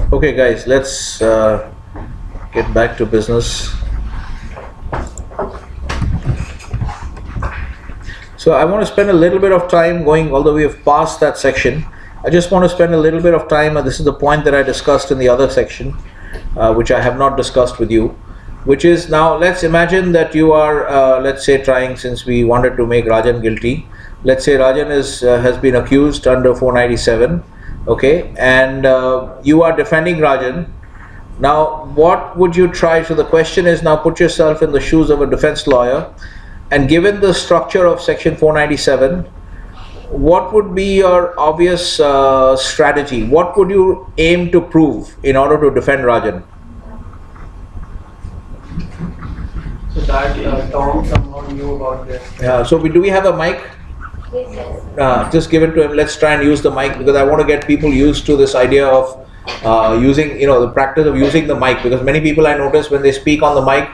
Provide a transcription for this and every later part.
Okay, guys, let's get back to business. So I want to spend a little bit of time going, although we have passed that section, I just want to spend a little bit of time, and this is the point that I discussed in the other section, which I have not discussed with you, which is now let's imagine that you are, let's say, trying, since we wanted to make Rajan guilty, let's say Rajan has been accused under 497, okay, and you are defending Rajan. Now, what would you try? So the question is, now put yourself in the shoes of a defense lawyer, and given the structure of section 497, what would be your obvious strategy? What would you aim to prove in order to defend Rajan? So that Tom somehow knew about this. So do we have a mic? Yes. Just give it to him. Let's try and use the mic, because I want to get people used to this idea of using, the practice of using the mic, because many people I notice when they speak on the mic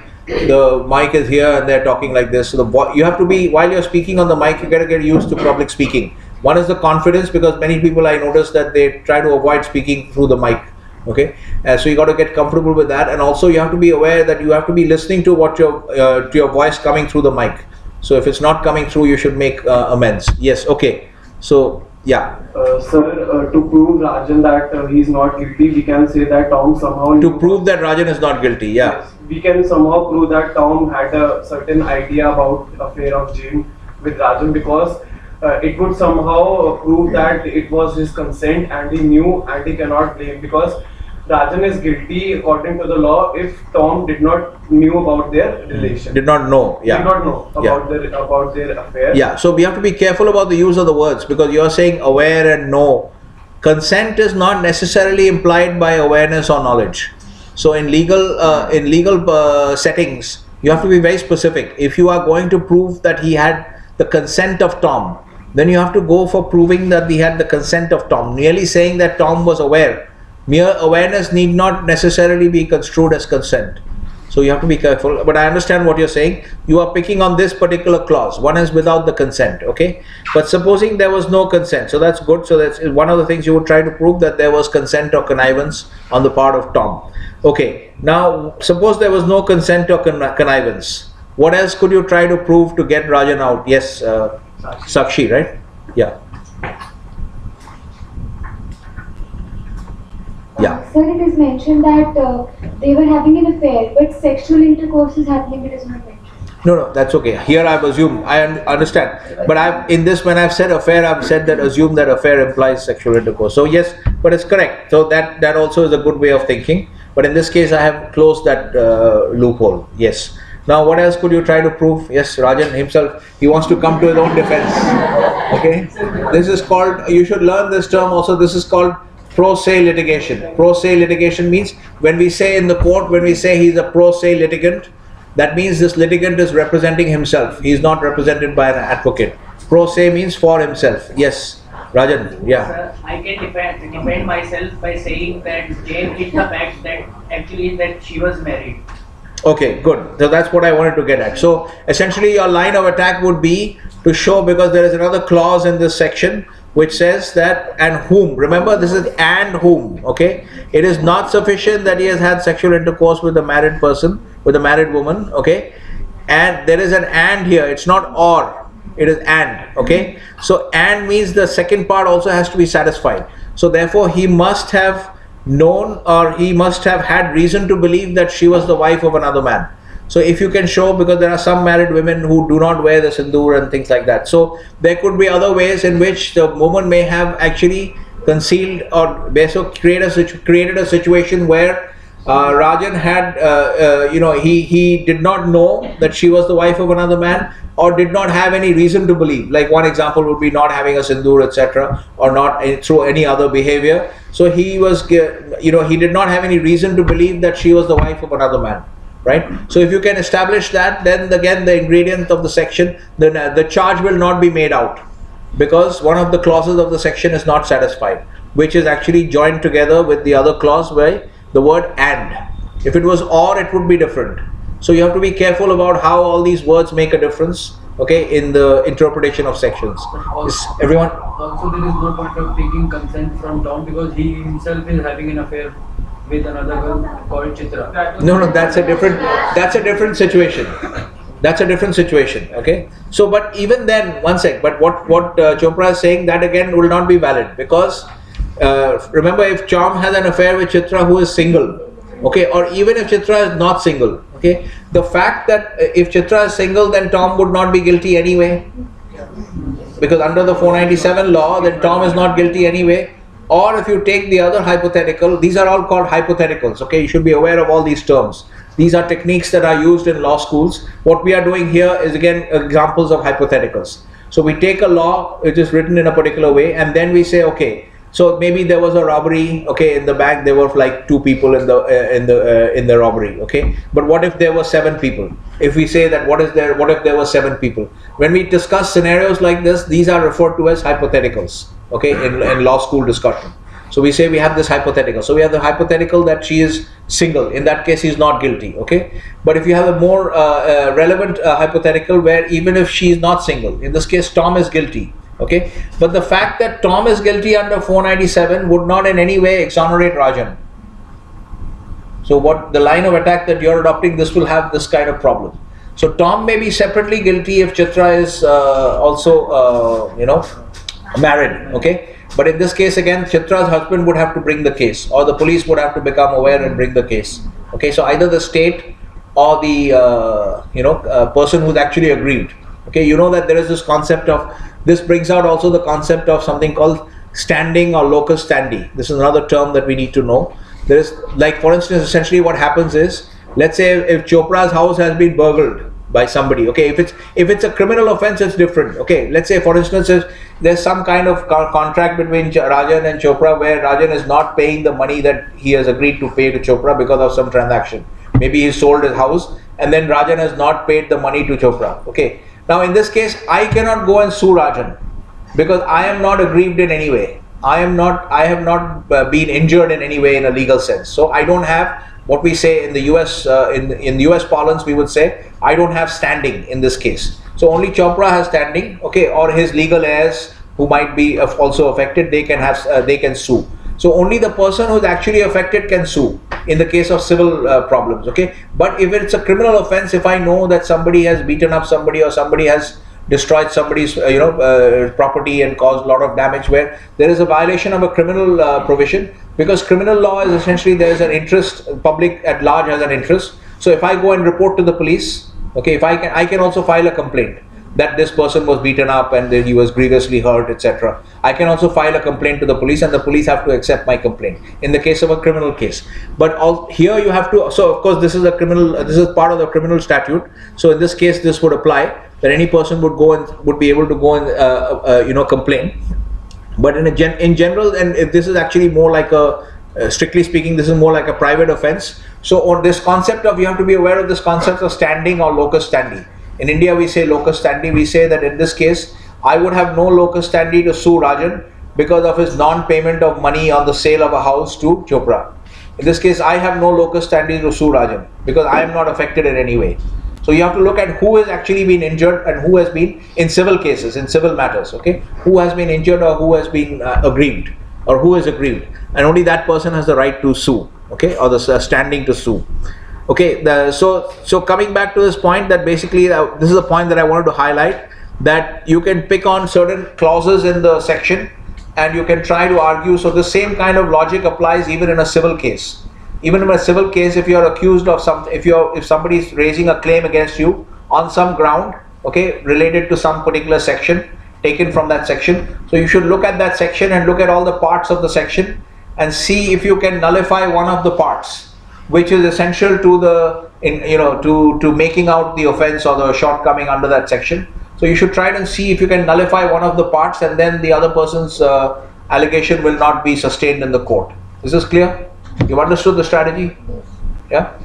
is here and they're talking like this. So you have to be, while you're speaking on the mic, you got to get used to public speaking. One is the confidence, because many people I notice that they try to avoid speaking through the mic. Okay, so you got to get comfortable with that, and also you have to be aware that you have to be listening to what to your voice coming through the mic. So if it's not coming through, you should make amends. Yes. Okay. So yeah. Sir, to prove Rajan that he's not guilty, we can say that Tom somehow... To prove that Rajan is not guilty, yeah. Yes, we can somehow prove that Tom had a certain idea about affair of Jane with Rajan, because it would somehow prove that it was his consent and he knew and he cannot blame, because Rajan is guilty according to the law if Tom did not knew about their relation. Did not know, yeah. Did not know about their affair. Yeah, so we have to be careful about the use of the words, because you're saying aware and know. Consent is not necessarily implied by awareness or knowledge. So in legal settings, you have to be very specific. If you are going to prove that he had the consent of Tom, then you have to go for proving that he had the consent of Tom. Merely saying that Tom was aware, mere awareness need not necessarily be construed as consent. So you have to be careful. But I understand what you're saying. You are picking on this particular clause. One is without the consent, okay? But supposing there was no consent, so that's good. So that's one of the things you would try to prove, that there was consent or connivance on the part of Tom. Okay, now suppose there was no consent or connivance. What else could you try to prove to get Rajan out? Yes, Sakshi, right? Yeah. Yeah. Sir, it is mentioned that they were having an affair, but sexual intercourse is happening, it is not mentioned. No, that's okay. Here I've assumed, I understand. But when I've said affair, I've said that assume that affair implies sexual intercourse. So yes, but it's correct. So that also is a good way of thinking. But in this case, I have closed that loophole. Yes. Now, what else could you try to prove? Yes, Rajan himself, he wants to come to his own defense. Okay. This is called, you should learn this term also, this is called pro se litigation. Pro se litigation means, when we say in the court, when we say he's a pro se litigant, that means this litigant is representing himself. He is not represented by an advocate. Pro se means for himself. Yes, Rajan, yeah. Sir, I can defend myself by saying that Jane hid the fact that actually that she was married. Okay, good. So that's what I wanted to get at. So essentially your line of attack would be to show, because there is another clause in this section which says that, and whom. Remember, this is and whom, okay? It is not sufficient that he has had sexual intercourse with a married person, with a married woman, okay? And there is an and here, it's not or, it is and, okay? So and means the second part also has to be satisfied. So therefore he must have known, or he must have had reason to believe that she was the wife of another man. So if you can show, because there are some married women who do not wear the sindoor and things like that. So there could be other ways in which the woman may have actually concealed or created a situation where Rajan had, he did not know that she was the wife of another man, or did not have any reason to believe. Like one example would be not having a sindoor, etc., or not through any other behavior. So he was, he did not have any reason to believe that she was the wife of another man. Right? So if you can establish that, then again the ingredient of the section, then the charge will not be made out, because one of the clauses of the section is not satisfied, which is actually joined together with the other clause by the word and. If it was or, it would be different. So you have to be careful about how all these words make a difference, okay, in the interpretation of sections. Is everyone? Also, there is no point of taking consent from Tom, because he himself is having an affair with another girl called Chitra. No, that's a different situation. That's a different situation. Okay. So, but even then, one sec. But what Chopra is saying, that again will not be valid, because remember, if Chom has an affair with Chitra who is single, okay, or even if Chitra is not single, okay, the fact that if Chitra is single, then Tom would not be guilty anyway, because under the 497 law, then Tom is not guilty anyway. Or if you take the other hypothetical, these are all called hypotheticals, okay, you should be aware of all these terms. These are techniques that are used in law schools. What we are doing here is again examples of hypotheticals. So we take a law which is written in a particular way, and then we say, okay, so maybe there was a robbery, okay, in the bank there were like 2 people in the robbery, okay. But what if there were 7 people? If we say that what if there were 7 people? When we discuss scenarios like this, these are referred to as hypotheticals, okay, in law school discussion. So we say we have this hypothetical. So we have the hypothetical that she is single. In that case, she is not guilty, okay. But if you have a more relevant hypothetical where even if she is not single, in this case Tom is guilty, okay. But the fact that Tom is guilty under 497 would not in any way exonerate Rajan. So what the line of attack that you're adopting, this will have this kind of problem. So Tom may be separately guilty if Chitra is also married, okay. But in this case again, Chitra's husband would have to bring the case, or the police would have to become aware and bring the case. Okay, so either the state or the person who's actually aggrieved. Okay, you know that there is this concept of, this brings out also the concept of something called standing or locus standi. This is another term that we need to know. There is, like for instance, essentially what happens is, let's say if Chopra's house has been burgled by somebody, okay, if it's a criminal offense, it's different. Okay, let's say for instance there's some kind of contract between Rajan and Chopra where Rajan is not paying the money that he has agreed to pay to Chopra because of some transaction. Maybe he sold his house and then Rajan has not paid the money to Chopra. Okay, now in this case I cannot go and sue Rajan because I am not aggrieved in any way. I have not been injured in any way in a legal sense. So I don't have what we say in the US, in the US parlance, we would say, I don't have standing in this case. So only Chopra has standing, okay, or his legal heirs who might be also affected, they can sue. So only the person who is actually affected can sue in the case of civil problems, okay. But if it's a criminal offense, if I know that somebody has beaten up somebody or somebody has destroyed somebody's property and caused a lot of damage, where there is a violation of a criminal provision, because criminal law is essentially, there is an interest, public at large has an interest. So if I go and report to the police, okay, if I can also file a complaint that this person was beaten up and then he was grievously hurt, etc. I can also file a complaint to the police and the police have to accept my complaint in the case of a criminal case. But here you have to, so of course this is part of the criminal statute. So in this case this would apply, that any person would be able to go and complain. But in general, and if this is actually more like strictly speaking, this is more like a private offense. So on this concept of, you have to be aware of this concept of standing or locus standi. In India we say locus standi. We say that in this case I would have no locus standi to sue Rajan because of his non-payment of money on the sale of a house to Chopra. In this case I have no locus standi to sue Rajan because I am not affected in any way. So you have to look at who has actually been injured and who has been, in civil cases, in civil matters, okay, who has been injured or who has been aggrieved, or who is aggrieved, and only that person has the right to sue, okay, or the standing to sue. Okay, so coming back to this point, that basically this is the point that I wanted to highlight, that you can pick on certain clauses in the section and you can try to argue. So the same kind of logic applies even in a civil case. Even in a civil case, if you are accused of something, if somebody is raising a claim against you on some ground, okay, related to some particular section, taken from that section, so you should look at that section and look at all the parts of the section and see if you can nullify one of the parts, which is essential to to making out the offense or the shortcoming under that section. So you should try and see if you can nullify one of the parts, and then the other person's allegation will not be sustained in the court. Is this clear? You've understood the strategy? Yeah?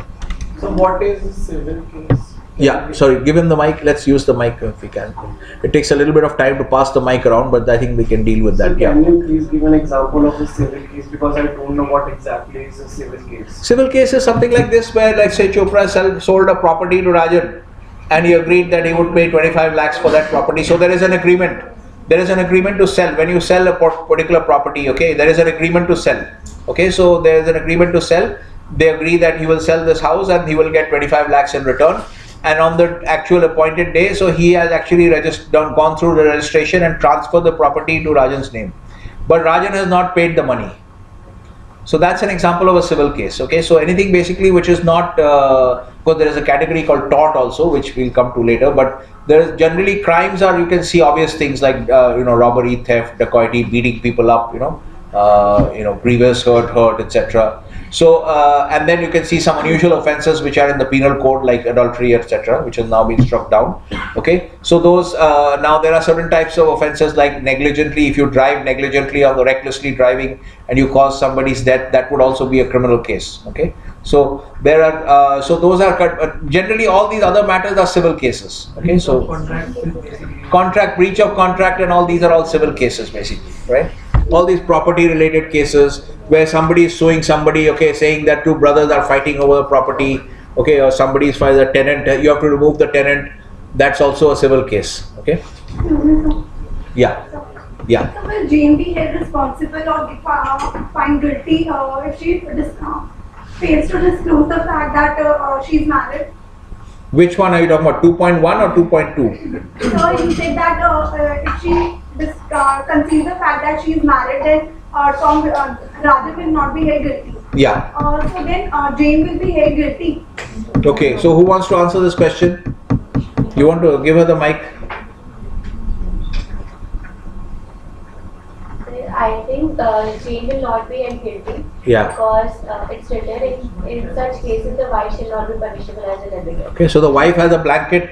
So what is a civil case? Yeah, sorry, give him the mic. Let's use the mic if we can. It takes a little bit of time to pass the mic around, but I think we can deal with that. So can you please give an example of a civil case, because I don't know what exactly is a civil case. Civil case is something like this, where, like, say Chopra sold a property to Rajan and he agreed that he would pay 25 lakhs for that property. So there is an agreement. There is an agreement to sell. When you sell a particular property, okay, there is an agreement to sell. Okay, so there is an agreement to sell. They agree that he will sell this house and he will get 25 lakhs in return. And on the actual appointed day, so he has actually gone through the registration and transferred the property to Rajan's name. But Rajan has not paid the money. So that's an example of a civil case. Okay, so anything basically which is not, because there is a category called tort also, which we'll come to later. But there is generally crimes are, you can see obvious things like robbery, theft, dacoity, beating people up, grievous hurt, etc. So and then you can see some unusual offences which are in the penal code like adultery, etc., which has now been struck down. Okay, so those now there are certain types of offences like negligently. If you drive negligently or recklessly driving and you cause somebody's death, that would also be a criminal case. Okay, so there are those are generally all these other matters are civil cases. Okay, so contract, breach of contract, and all these are all civil cases basically, right? All these property related cases where somebody is suing somebody, okay, saying that two brothers are fighting over the property, okay, or somebody is a tenant, you have to remove the tenant, that's also a civil case. Okay, yeah. So will Jane be held responsible or find guilty if she fails to disclose the fact that she's married? Which one are you talking about, 2.1 or 2.2? So you said that if she conceals the fact that she is married, then Rajan will not be held guilty. Yeah. So then Jane will be held guilty. Okay, so who wants to answer this question? You want to give her the mic? I think Jane will not be held guilty because it's written in such cases the wife shall not be punishable as a debtor. Okay, so the wife has a blanket,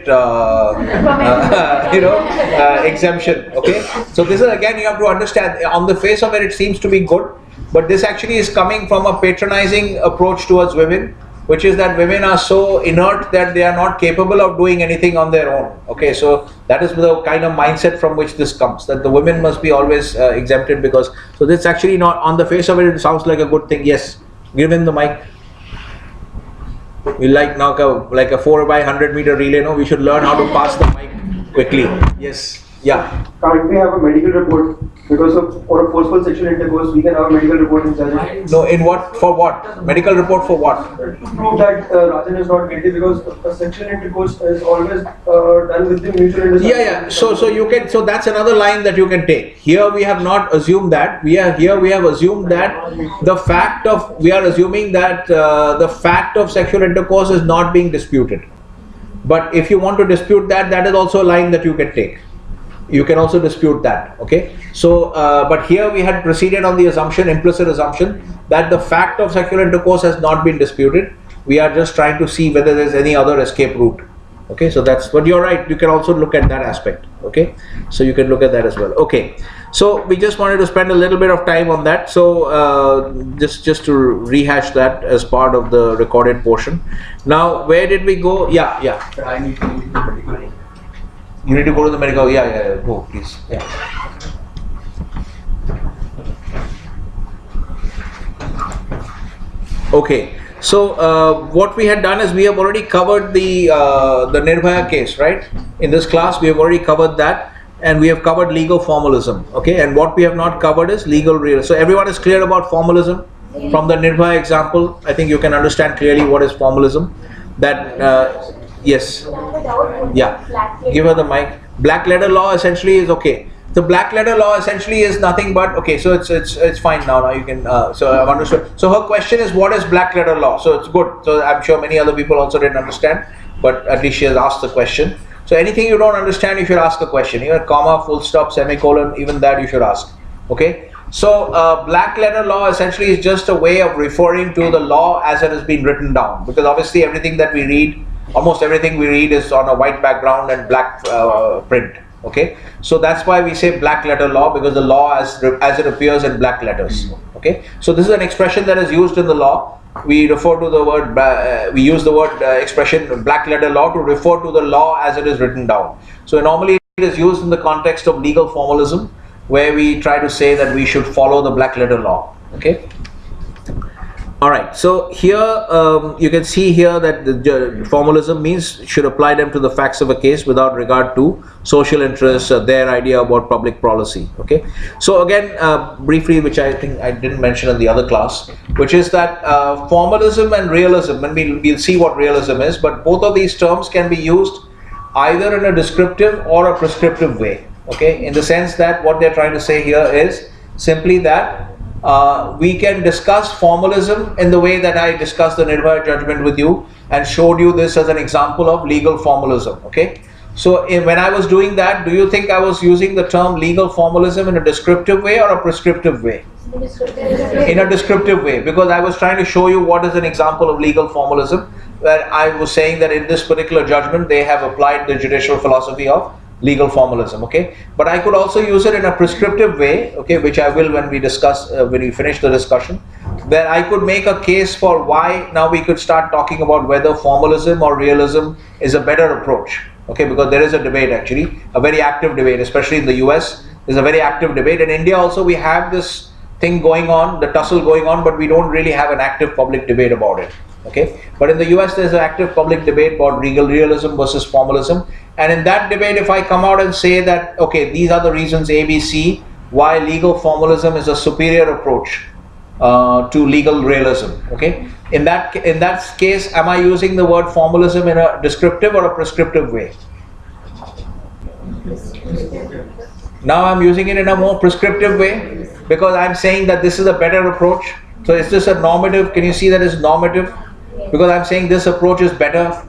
exemption. Okay, so this is again you have to understand. On the face of it, it seems to be good, but this actually is coming from a patronizing approach towards women, which is that women are so inert that they are not capable of doing anything on their own. Okay, so that is the kind of mindset from which this comes, that the women must be always exempted because, so this actually not, on the face of it, it sounds like a good thing. Yes, give him the mic. We like now like a 4x100 meter relay, no? We should learn how to pass the mic quickly. Yes, yeah. Can't we have a medical report because of for a forceful sexual intercourse? We can have a medical report in judgment. No, in what, for what? Medical report for what? To prove that Rajan is not guilty because a sexual intercourse is always done with the mutual understanding. Yeah. So you can. So that's another line that you can take. Here we have not assumed that. We have assumed that we are assuming that the fact of sexual intercourse is not being disputed. But if you want to dispute that, that is also a line that you can take. You can also dispute that. Okay. So, but here we had proceeded on the assumption, implicit assumption, that the fact of sexual intercourse has not been disputed. We are just trying to see whether there is any other escape route. Okay. So that's. But you're right. You can also look at that aspect. Okay. So you can look at that as well. Okay. So we just wanted to spend a little bit of time on that. So just to rehash that as part of the recorded portion. Now, where did we go? Yeah. I need to leave the medical. You need to go to the medical. Yeah. Go, please. Yeah. Okay. So what we had done is we have already covered the Nirbhaya case, right? In this class, we have already covered that, and we have covered legal formalism. Okay. And what we have not covered is legal real. So everyone is clear about formalism from the Nirbhaya example. I think you can understand clearly what is formalism. That. Yes. Yeah. Give her the mic. Black letter law essentially is okay. The black letter law essentially is nothing but okay. So it's fine now. Now you can. So I've understood. So her question is, what is black letter law? So it's good. So I'm sure many other people also didn't understand, but at least she has asked the question. So anything you don't understand, you should ask a question. Even comma, full stop, semicolon, even that you should ask. Okay. So black letter law essentially is just a way of referring to the law as it has been written down, because obviously everything that we read. Almost everything we read is on a white background and black print. Okay, so that's why we say black letter law, because the law as it appears in black letters. Okay, so this is an expression that is used in the law. We refer to the word. We use the word expression black letter law to refer to the law as it is written down. So normally it is used in the context of legal formalism, where we try to say that we should follow the black letter law. Okay. All right, so here you can see here that the formalism means should apply them to the facts of a case without regard to social interests or their idea about public policy. Okay, so again, briefly, which I think I didn't mention in the other class, which is that formalism and realism, and we'll see what realism is, but both of these terms can be used either in a descriptive or a prescriptive way. Okay, in the sense that what they're trying to say here is simply that we can discuss formalism in the way that I discussed the Nirbhaya judgment with you and showed you this as an example of legal formalism. Okay, so when I was doing that, do you think I was using the term legal formalism in a descriptive way or a prescriptive way? In a descriptive way, because I was trying to show you what is an example of legal formalism, where I was saying that in this particular judgment they have applied the judicial philosophy of legal formalism. Okay, but I could also use it in a prescriptive way, okay, which I will when we discuss when we finish the discussion, where I could make a case for why now we could start talking about whether formalism or realism is a better approach. Okay, because there is a debate, actually a very active debate, especially in the US. There's a very active debate. In India also we have this thing going on, the tussle going on, but we don't really have an active public debate about it. Okay, but in the US there's an active public debate about realism versus formalism, and in that debate if I come out and say that okay, these are the reasons A, B, C why legal formalism is a superior approach to legal realism. Okay, in that case, am I using the word formalism in a descriptive or a prescriptive way? Now I'm using it in a more prescriptive way because I'm saying that this is a better approach. So is this a normative? Can you see that it's normative? Because I'm saying this approach is better.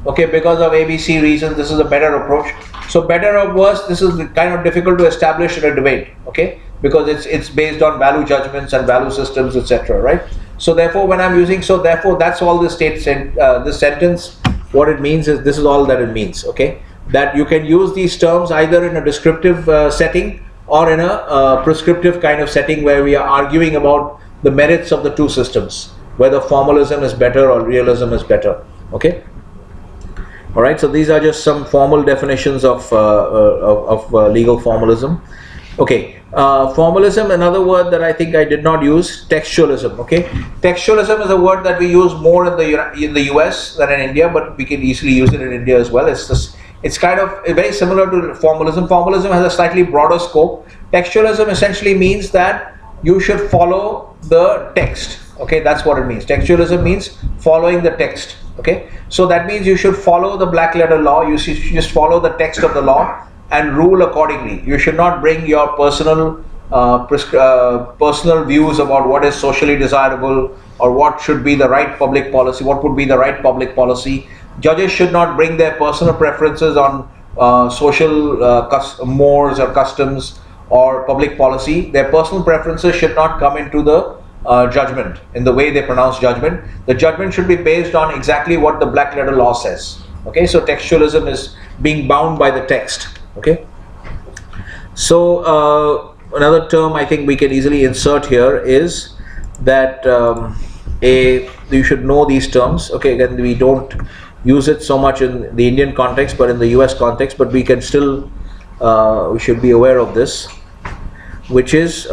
Okay, because of ABC reasons, this is a better approach. So better or worse, this is kind of difficult to establish in a debate. Okay, because it's based on value judgments and value systems, etc. Right? So therefore, when I'm using, so therefore, that's all this this sentence. What it means is this is all that it means. Okay, that you can use these terms either in a descriptive setting or in a prescriptive kind of setting where we are arguing about the merits of the two systems, whether formalism is better or realism is better. Okay. All right. So these are just some formal definitions of legal formalism. Okay. Formalism, another word that I think I did not use, textualism. Okay. Textualism is a word that we use more in the US than in India, but we can easily use it in India as well. It's kind of very similar to formalism. Formalism has a slightly broader scope. Textualism essentially means that you should follow the text. Okay, that's what it means. Textualism means following the text. Okay, so that means you should follow the black letter law. You should just follow the text of the law and rule accordingly. You should not bring your personal views about what is socially desirable or what should be the right public policy, what would be the right public policy. Judges should not bring their personal preferences on social mores or customs or public policy. Their personal preferences should not come into the judgment, in the way they pronounce judgment. The judgment should be based on exactly what the black letter law says. Okay, so textualism is being bound by the text. Okay, so another term I think we can easily insert here is that you should know these terms. Okay, again we don't use it so much in the Indian context, but in the US context, but we can still we should be aware of this, which is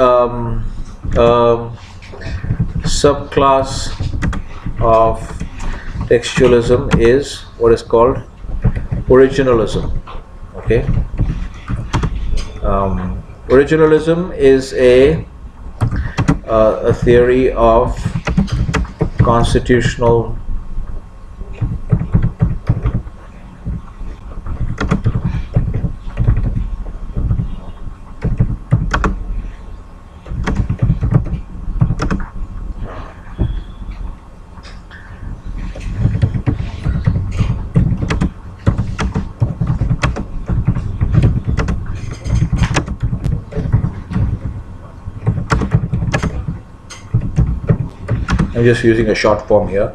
subclass of textualism is what is called originalism. Okay, originalism is a theory of constitutional I'm just using a short form here.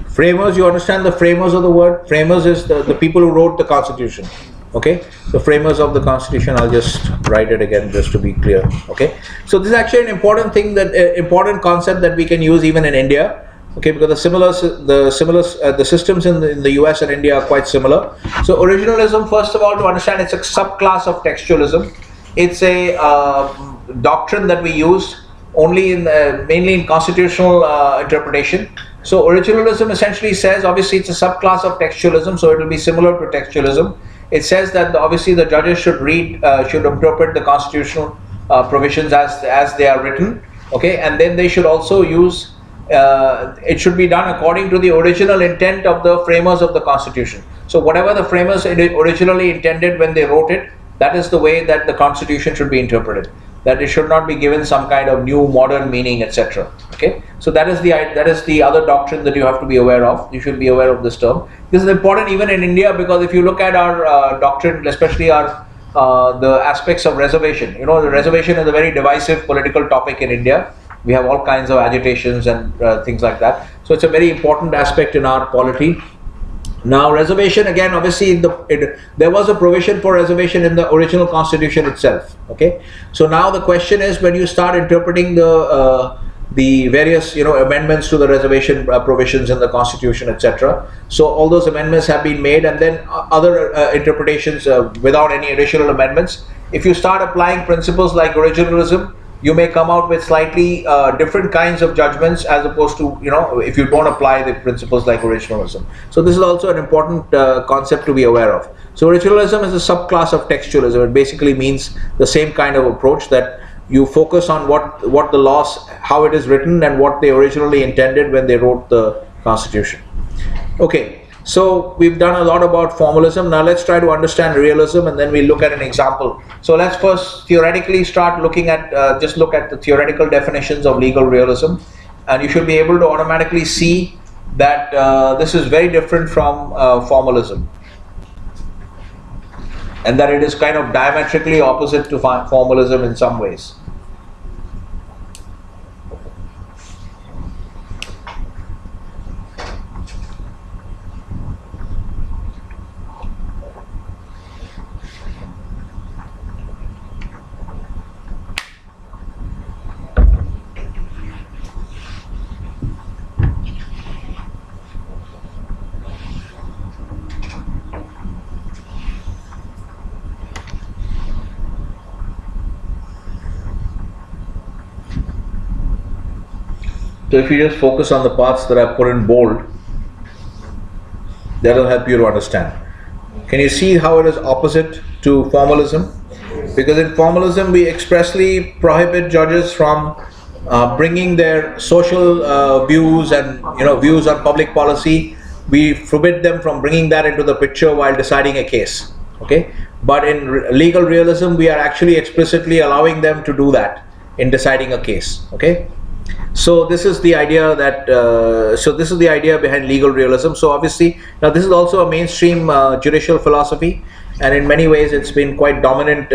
Framers, you understand the framers of the word? Framers is the people who wrote the Constitution. Okay, the framers of the constitution, I'll just write it again just to be clear. Okay, so this is actually an important thing, that important concept that we can use even in India. Okay, because the systems in the US and India are quite similar. So originalism, first of all, to understand, it's a subclass of textualism. It's a doctrine that we use only in mainly in constitutional interpretation. So originalism essentially says, obviously it's a subclass of textualism, so it will be similar to textualism. It says that obviously the judges should interpret the constitutional provisions as they are written. Okay, and then they should also use. It should be done according to the original intent of the framers of the Constitution. So whatever the framers originally intended when they wrote it, that is the way that the Constitution should be interpreted. That it should not be given some kind of new modern meaning, etc. Okay, so that is the other doctrine that you have to be aware of. You should be aware of this term. This is important even in India, because if you look at our doctrine, especially our the aspects of reservation, you know, the reservation is a very divisive political topic in India. We have all kinds of agitations and things like that. So it's a very important aspect in our polity. Now, reservation, again, obviously there was a provision for reservation in the original constitution itself. Okay, so now the question is, when you start interpreting the various amendments to the reservation provisions in the constitution, etc. So all those amendments have been made, and then other interpretations without any additional amendments. If you start applying principles like originalism, you may come out with slightly different kinds of judgments, as opposed to, if you don't apply the principles like originalism. So this is also an important concept to be aware of. So originalism is a subclass of textualism. It basically means the same kind of approach, that you focus on what the laws, how it is written, and what they originally intended when they wrote the Constitution. Okay. So we've done a lot about formalism. Now let's try to understand realism, and then we'll look at an example. So let's first theoretically start looking at, just look at the theoretical definitions of legal realism, and you should be able to automatically see that this is very different from formalism, and that it is kind of diametrically opposite to formalism in some ways. So if you just focus on the parts that I put in bold, that will help you to understand. Can you see how it is opposite to formalism? Because in formalism we expressly prohibit judges from bringing their social views and views on public policy. We forbid them from bringing that into the picture while deciding a case. Okay, but in legal realism we are actually explicitly allowing them to do that in deciding a case. Okay. So this is the idea that this is the idea behind legal realism. So obviously now this is also a mainstream judicial philosophy, and in many ways it's been quite dominant.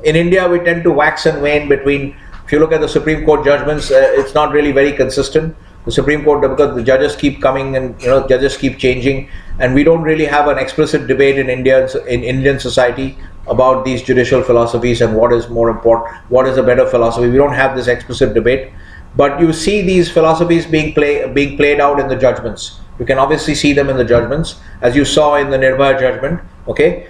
In India we tend to wax and wane between, if you look at the Supreme Court judgments, it's not really very consistent. The Supreme Court, because the judges keep coming and judges keep changing, and we don't really have an explicit debate in Indian society about these judicial philosophies and what is more important, what is a better philosophy. We don't have this explicit debate. But you see these philosophies being played out in the judgments. You can obviously see them in the judgments, as you saw in the Nirbhaya judgment. Okay,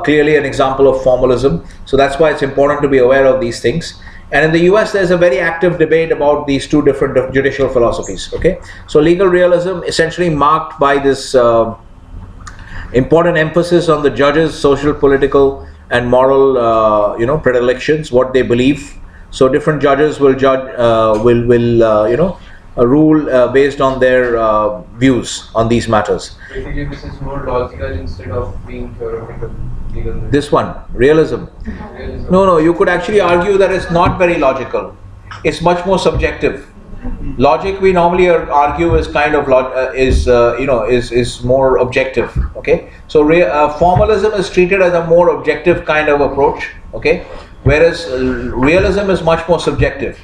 clearly an example of formalism. So that's why it's important to be aware of these things. And in the US, there's a very active debate about these two different judicial philosophies. Okay, so legal realism essentially marked by this important emphasis on the judges' social, political, and moral, predilections, what they believe. So different judges will rule based on their views on these matters. Basically, this is more logical instead of being theoretical. This one, realism. No, you could actually argue that it's not very logical. It's much more subjective. Logic, we normally argue, is kind of is more objective. Okay, so formalism is treated as a more objective kind of approach. Okay, whereas realism is much more subjective.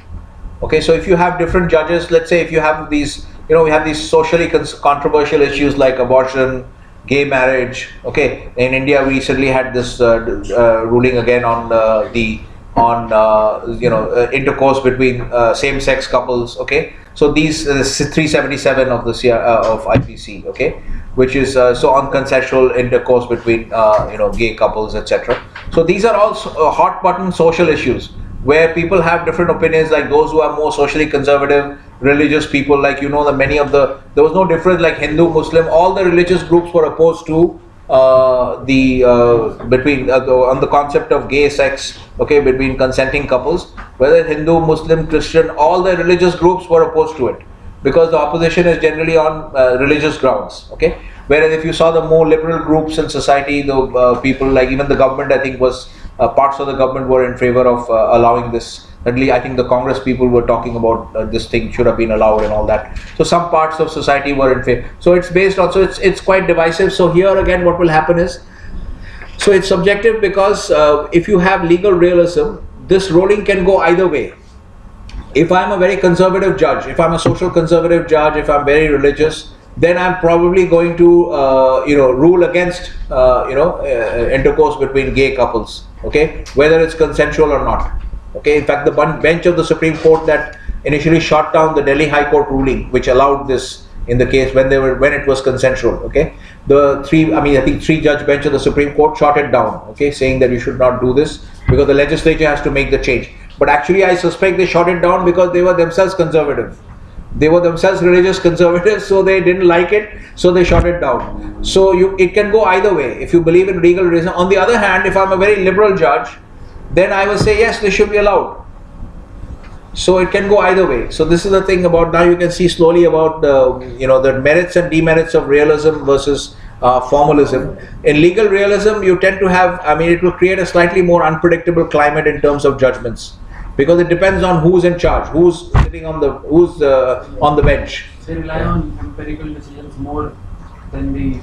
Okay, so if you have different judges, let's say if you have these, we have these socially controversial issues like abortion, gay marriage. Okay, in India we recently had this ruling again on intercourse between same-sex couples. Okay, so these 377 of the of IPC. Okay, which is so on consensual intercourse between gay couples, etc. So these are all hot button social issues where people have different opinions, like those who are more socially conservative, religious people, like there was no difference, like Hindu, Muslim, all the religious groups were opposed to on the concept of gay sex, okay, between consenting couples, whether Hindu, Muslim, Christian, all the religious groups were opposed to it, because the opposition is generally on religious grounds, okay. Whereas if you saw the more liberal groups in society, the people, like even the government, I think was parts of the government were in favor of allowing this. Certainly, I think the Congress people were talking about this thing should have been allowed and all that. So some parts of society were in favor. So it's based on, so it's quite divisive. So here again, what will happen is, so it's subjective, because if you have legal realism, this ruling can go either way. If I'm a very conservative judge, if I'm a social conservative judge, if I'm very religious, then I'm probably going to rule against intercourse between gay couples, okay, whether it's consensual or not. Okay, in fact, the bench of the Supreme Court that initially shot down the Delhi High Court ruling, which allowed this in the case when it was consensual, okay, I think three-judge bench of the Supreme Court shot it down, okay, saying that you should not do this because the legislature has to make the change. But actually, I suspect they shot it down because they were themselves conservative. They were themselves religious conservatives, so they didn't like it, so they shot it down. So it can go either way if you believe in legal reason. On the other hand, if I'm a very liberal judge, then I will say yes, they should be allowed. So it can go either way. So this is the thing about, now you can see slowly about the merits and demerits of realism versus formalism. In legal realism, you tend to have, it will create a slightly more unpredictable climate in terms of judgments, because it depends on who's in charge, who's sitting on the bench. They rely on empirical decisions more than the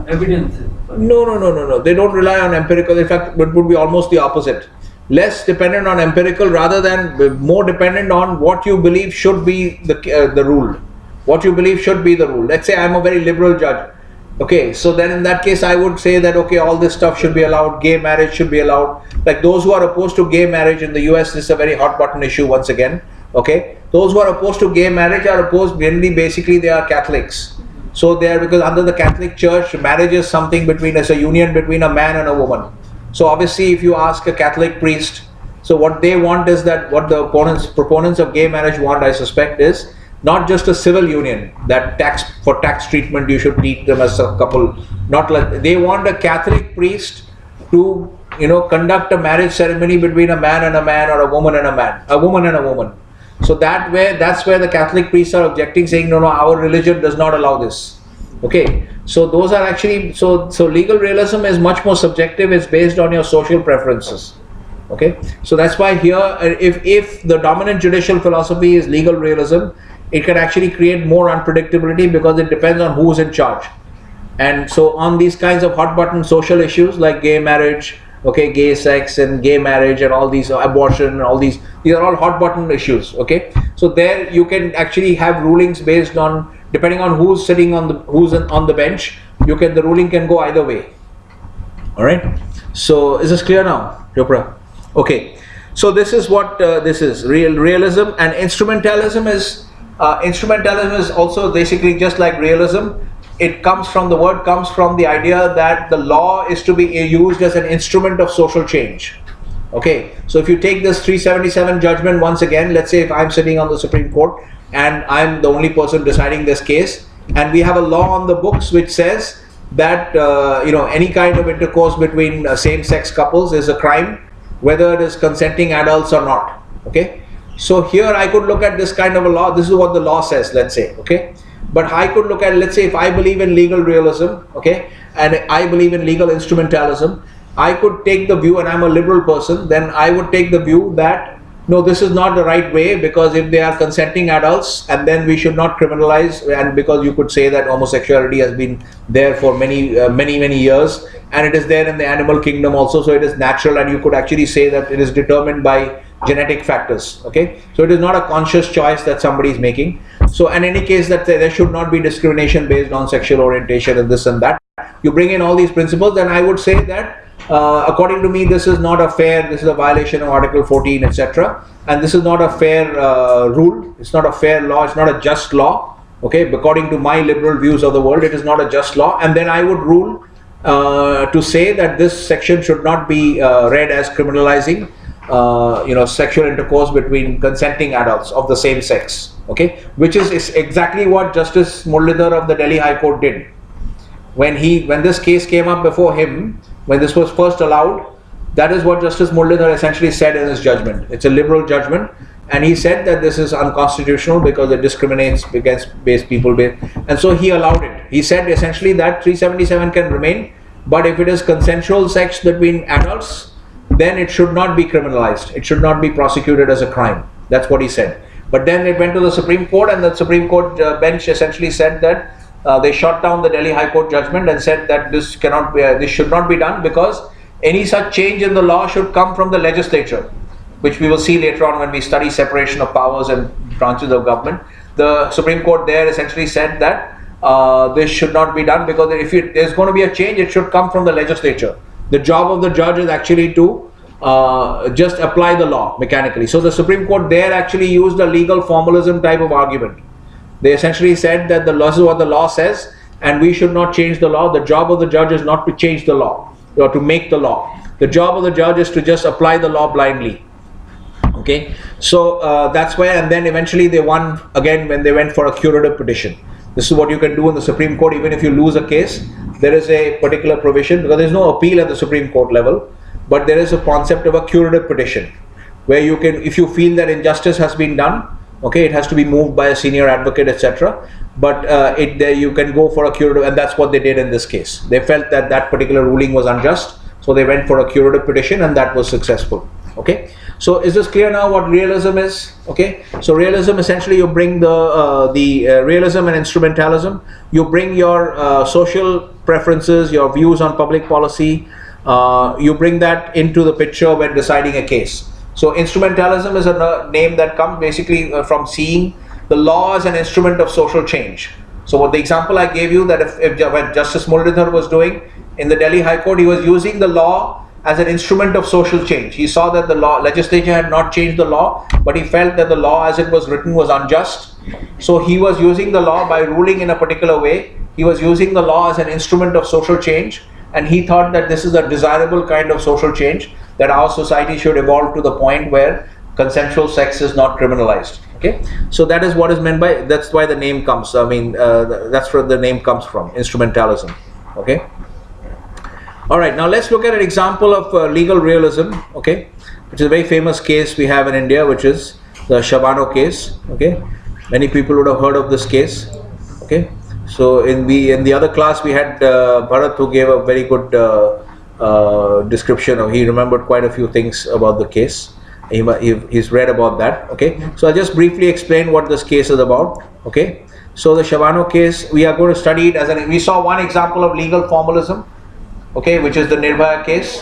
evidences. No. They don't rely on empirical. In fact, it would be almost the opposite. Less dependent on empirical, rather than more dependent on what you believe should be the rule. What you believe should be the rule. Let's say I'm a very liberal judge. Okay, so then in that case I would say that, okay, all this stuff should be allowed, gay marriage should be allowed. Like those who are opposed to gay marriage in the US, this is a very hot button issue once again. Okay, those who are opposed to gay marriage are opposed, generally basically they are Catholics. So they are, because under the Catholic Church, marriage is something as a union between a man and a woman. So obviously if you ask a Catholic priest, so what they want is that, what the proponents of gay marriage want, I suspect, is not just a civil union, that for tax treatment you should treat them as a couple. Not like, they want a Catholic priest to conduct a marriage ceremony between a man and a man, or a woman and a woman. So that's where the Catholic priests are objecting, saying no, our religion does not allow this. Okay, so those are actually, so legal realism is much more subjective. It's based on your social preferences. Okay, so that's why here, if the dominant judicial philosophy is legal realism, it can actually create more unpredictability, because it depends on who's in charge. And so on these kinds of hot button social issues like gay marriage, okay, gay sex and gay marriage and all these, abortion and all these are all hot button issues. Okay, so there you can actually have rulings based on, depending on who's sitting on the bench, the ruling can go either way. All right, so is this clear now, Chopra? Okay, so this is what this is. Realism and instrumentalism is also basically just like realism. The word comes from the idea that the law is to be used as an instrument of social change. Okay, so if you take this 377 judgment once again, let's say if I'm sitting on the Supreme Court and I'm the only person deciding this case, and we have a law on the books which says that any kind of intercourse between same-sex couples is a crime, whether it is consenting adults or not. Okay, so here I could look at this kind of a law. This is what the law says, let's say. Okay, but I could look at, let's say if I believe in legal realism, okay, and I believe in legal instrumentalism, I could take the view, and I'm a liberal person, then I would take the view that no, this is not the right way, because if they are consenting adults, and then we should not criminalize, and because you could say that homosexuality has been there for many years, and it is there in the animal kingdom also, so it is natural, and you could actually say that it is determined by genetic factors. Okay, so it is not a conscious choice that somebody is making. So in any case, that there should not be discrimination based on sexual orientation and this and that. you bring in all these principles, then I would say that according to me, this is not a fair, this is a violation of Article 14, etc. And this is not a fair rule, it's not a fair law, it's not a just law. Okay, according to my liberal views of the world, it is not a just law. And then I would rule to say that this section should not be read as criminalizing sexual intercourse between consenting adults of the same sex. Okay, which is exactly what Justice Muralidhar of the Delhi High Court did. When this case came up before him, when this was first allowed, that is what Justice Muralidhar essentially said in his judgment. It's a liberal judgment, and he said that this is unconstitutional because it discriminates against people. And so he allowed it. He said essentially that 377 can remain, but if it is consensual sex between adults, then it should not be criminalized. It should not be prosecuted as a crime. That's what he said. But then it went to the Supreme Court, and the Supreme Court bench essentially said that they shot down the Delhi High Court judgment and said that this should not be done, because any such change in the law should come from the legislature, which we will see later on when we study separation of powers and branches of government. The Supreme Court there essentially said that this should not be done, because if there's going to be a change, it should come from the legislature. The job of the judge is actually to just apply the law mechanically. So the Supreme Court there actually used a legal formalism type of argument. They essentially said that this is what the law says, and we should not change the law. The job of the judge is not to change the law or to make the law. The job of the judge is to just apply the law blindly. Okay, so that's why, and then eventually they won again when they went for a curative petition. This is what you can do in the Supreme Court. Even if you lose a case, there is a particular provision, because there is no appeal at the Supreme Court level, but there is a concept of a curative petition, where you can, if you feel that injustice has been done, okay, it has to be moved by a senior advocate, etc. But you can go for a curative, and that's what they did in this case. They felt that that particular ruling was unjust, so they went for a curative petition, and that was successful. Okay, so is this clear now what realism is? Okay, so realism, essentially you bring the realism and instrumentalism. You bring your social preferences, your views on public policy, you bring that into the picture when deciding a case. So instrumentalism is a name that comes basically from seeing the law as an instrument of social change. So what the example I gave you, that when Justice Muralidhar was doing in the Delhi High Court, he was using the law as an instrument of social change. He saw that the legislature had not changed the law, but he felt that the law as it was written was unjust. So he was using the law by ruling in a particular way. He was using the law as an instrument of social change, and he thought that this is a desirable kind of social change, that our society should evolve to the point where consensual sex is not criminalized. Okay, so that is what is meant by, that's why the name comes, that's where the name comes from, instrumentalism. Okay. All right, now let's look at an example of legal realism, okay, which is a very famous case we have in India, which is the Shabano case. Okay, many people would have heard of this case. Okay, so in the other class we had Bharat, who gave a very good description of, he remembered quite a few things about the case. He's read about that. Okay, so I'll just briefly explain what this case is about. Okay, so the Shabano case, we are going to study it as we saw one example of legal formalism. Okay, which is the Nirbhaya case,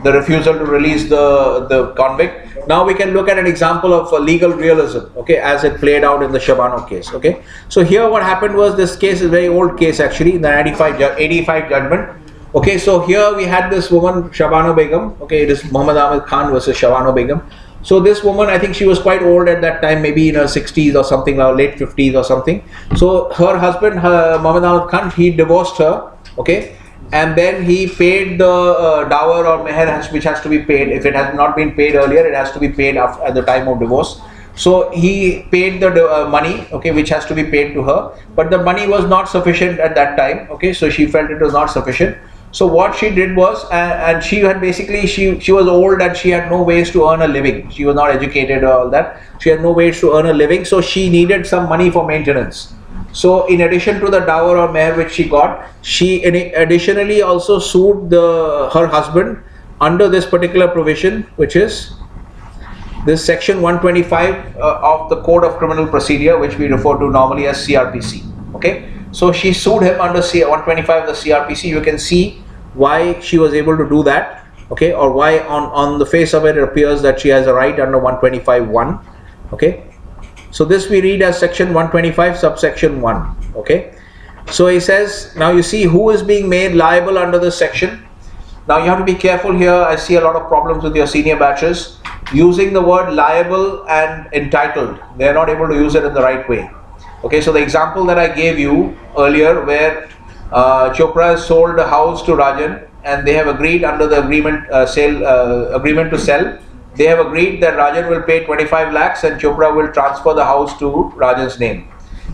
the refusal to release the convict. Now we can look at an example of legal realism, okay, as it played out in the Shabano case. Okay, so here what happened was, this case is a very old case actually, in the 85 judgment. Okay, so here we had this woman, Shabano Begum. Okay, it is Muhammad Ahmed Khan versus Shabano Begum. So this woman, I think she was quite old at that time, maybe in her 60s or something, or late 50s or something. So her husband, Muhammad Ahmed Khan, he divorced her. Okay, and then he paid the dower or meher, which has to be paid. If it has not been paid earlier, it has to be paid at the time of divorce. So he paid the money, okay, which has to be paid to her, but the money was not sufficient at that time. Okay, so she felt it was not sufficient. So what she did was, and she had basically, she was old and she had no ways to earn a living. She was not educated or all that. She had no ways to earn a living, so she needed some money for maintenance. So in addition to the dower or meher which she got, she additionally also sued her husband under this particular provision, which is this section 125 of the Code of Criminal Procedure, which we refer to normally as CRPC. Okay, so she sued him under 125 of the CRPC. You can see why she was able to do that. Okay, or why on the face of it, it appears that she has a right under 125(1). Okay. So this we read as section 125 subsection 1. Okay, So he says, now you see who is being made liable under this section. Now you have to be careful here. I see a lot of problems with your senior batches using the word liable and entitled. They are not able to use it in the right way. Okay, so the example that I gave you earlier, where Chopra has sold a house to Rajan, and they have agreed under the agreement agreement to sell. They have agreed that Rajan will pay 25 lakhs and Chopra will transfer the house to Rajan's name.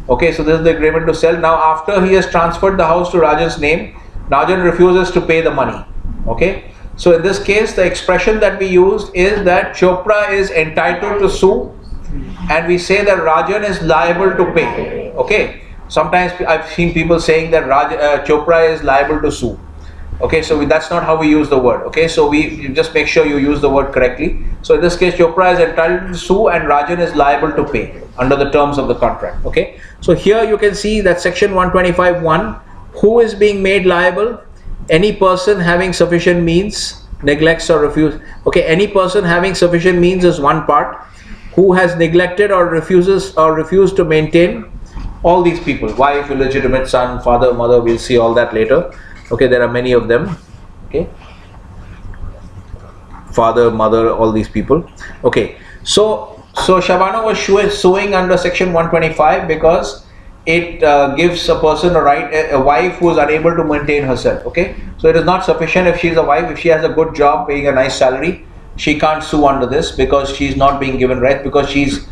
Okay, so this is the agreement to sell. Now after he has transferred the house to Rajan's name, Rajan refuses to pay the money. Okay, so in this case the expression that we used is that Chopra is entitled to sue, and we say that Rajan is liable to pay. Okay, sometimes I've seen people saying that Chopra is liable to sue. Okay, so that's not how we use the word. Okay, so you just make sure you use the word correctly. So in this case, Chopra is entitled to sue and Rajan is liable to pay under the terms of the contract. Okay, so here you can see that section 125(1), who is being made liable? Any person having sufficient means neglects or refuses. Okay, any person having sufficient means is one part. Who has neglected or refused to maintain? All these people: wife, illegitimate son, father, mother. We'll see all that later. Okay, there are many of them. Okay, father, mother, all these people. Okay, so Shabano was suing under section 125 because it gives a person a right, a wife who is unable to maintain herself. Okay, so it is not sufficient if she is a wife. If she has a good job paying a nice salary, she can't sue under this because she is not being given right, because she is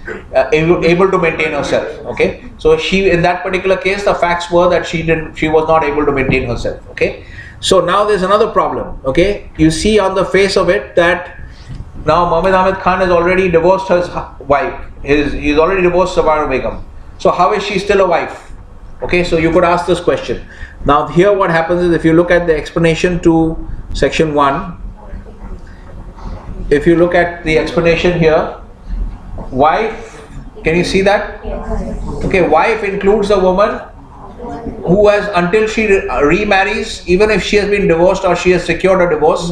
able to maintain herself. Okay, so she, in that particular case, the facts were that she was not able to maintain herself. Okay, so now there's another problem. Okay, you see on the face of it that now Mohammed Ahmed Khan has already divorced his wife. He's already divorced Shabana Begum. So how is she still a wife? Okay, so you could ask this question. Now here what happens is, if you look at the explanation to section 1, if you look at the explanation here, wife, can you see that? Okay, wife includes a woman who has, until she remarries, even if she has been divorced or she has secured a divorce.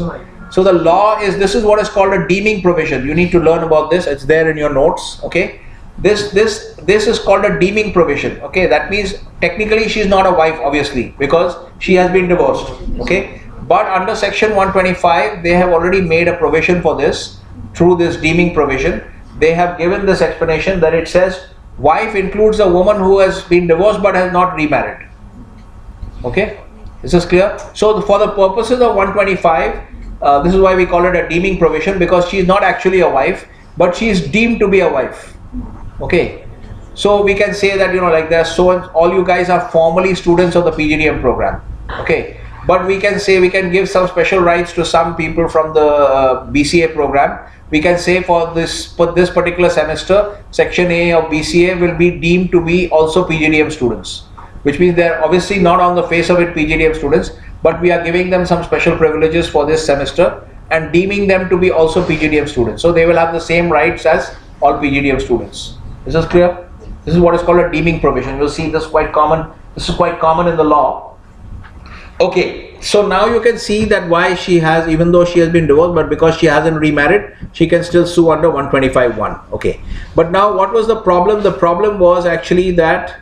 So the law is, this is what is called a deeming provision. You need to learn about this. It's there in your notes. Okay, this is called a deeming provision. Okay, that means technically she is not a wife, obviously, because she has been divorced. Okay, but under section 125 they have already made a provision for this through this deeming provision. They have given this explanation that it says wife includes a woman who has been divorced but has not remarried. Okay, this is clear. So for the purposes of 125, this is why we call it a deeming provision, because she is not actually a wife, but she is deemed to be a wife. Okay, so we can say that, like there's all you guys are formally students of the PGDM program. Okay, but we can say we can give some special rights to some people from the BCA program. We can say for this particular semester, section A of BCA will be deemed to be also PGDM students, which means they're obviously not on the face of it PGDM students, but we are giving them some special privileges for this semester and deeming them to be also PGDM students. So they will have the same rights as all PGDM students. Is this clear? This is what is called a deeming provision. You'll see this quite common. This is quite common in the law. Okay, so now you can see that why she has, even though she has been divorced, but because she hasn't remarried, she can still sue under 125(1). Okay, but now what was the problem? The problem was actually that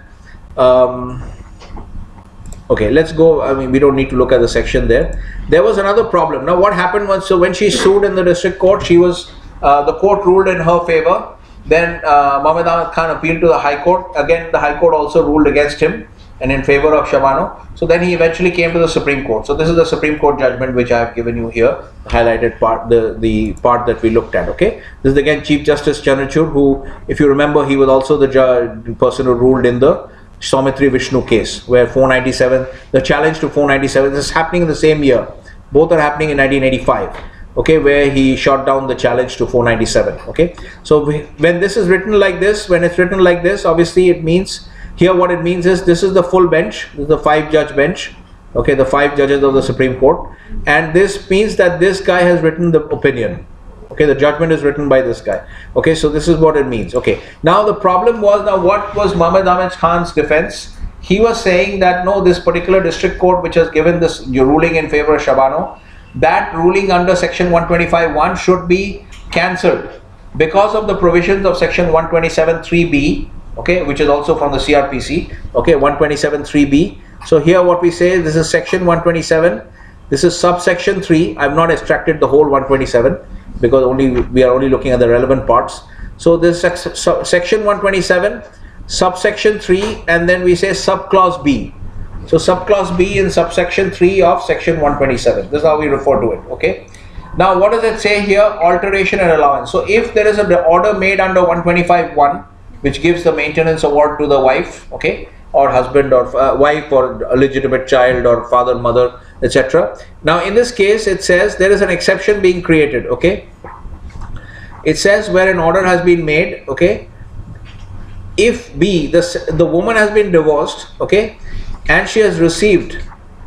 okay, let's go. I mean, we don't need to look at the section there. There was another problem. Now what happened was, so when she sued in the district court, she was the court ruled in her favor. Then Mohammed Ahmed Khan appealed to the High Court. Again, the High Court also ruled against him and in favor of Shabano. So then he eventually came to the Supreme Court. So this is the Supreme Court judgment which I have given you here, the highlighted part, the part that we looked at. Okay, this is again Chief Justice Chandrachud, who, if you remember, he was also the person who ruled in the Saumitri Vishnu case, where 497, the challenge to 497, this is happening in the same year. Both are happening in 1985. Okay, where he shot down the challenge to 497. Okay, so when this is written like this, when it's written like this, obviously it means, here what it means is, this is the full bench, this is the 5-judge bench. Okay, the 5 judges of the Supreme Court, and this means that this guy has written the opinion. Okay, the judgment is written by this guy. Okay, so this is what it means. Okay, now the problem was, now what was Mohammed Ahmed Khan's defense? He was saying that no, this particular district court which has given this ruling in favor of Shabano, that ruling under section 125(1) should be cancelled because of the provisions of section 127(3)(b), okay, which is also from the CRPC, okay, 127(3)(b), So here what we say, this is section 127, this is subsection 3. I've not extracted the whole 127 because we are only looking at the relevant parts. So this is section 127, subsection 3, and then we say subclause B. So subclause B in subsection 3 of section 127. This is how we refer to it. Okay. Now what does it say here? Alteration and allowance. So if there is an order made under 125(1), which gives the maintenance award to the wife, okay, or husband or wife or a legitimate child or father, mother, etc. Now in this case it says there is an exception being created. Okay. It says where an order has been made. Okay. If B, the woman has been divorced, okay, and she has received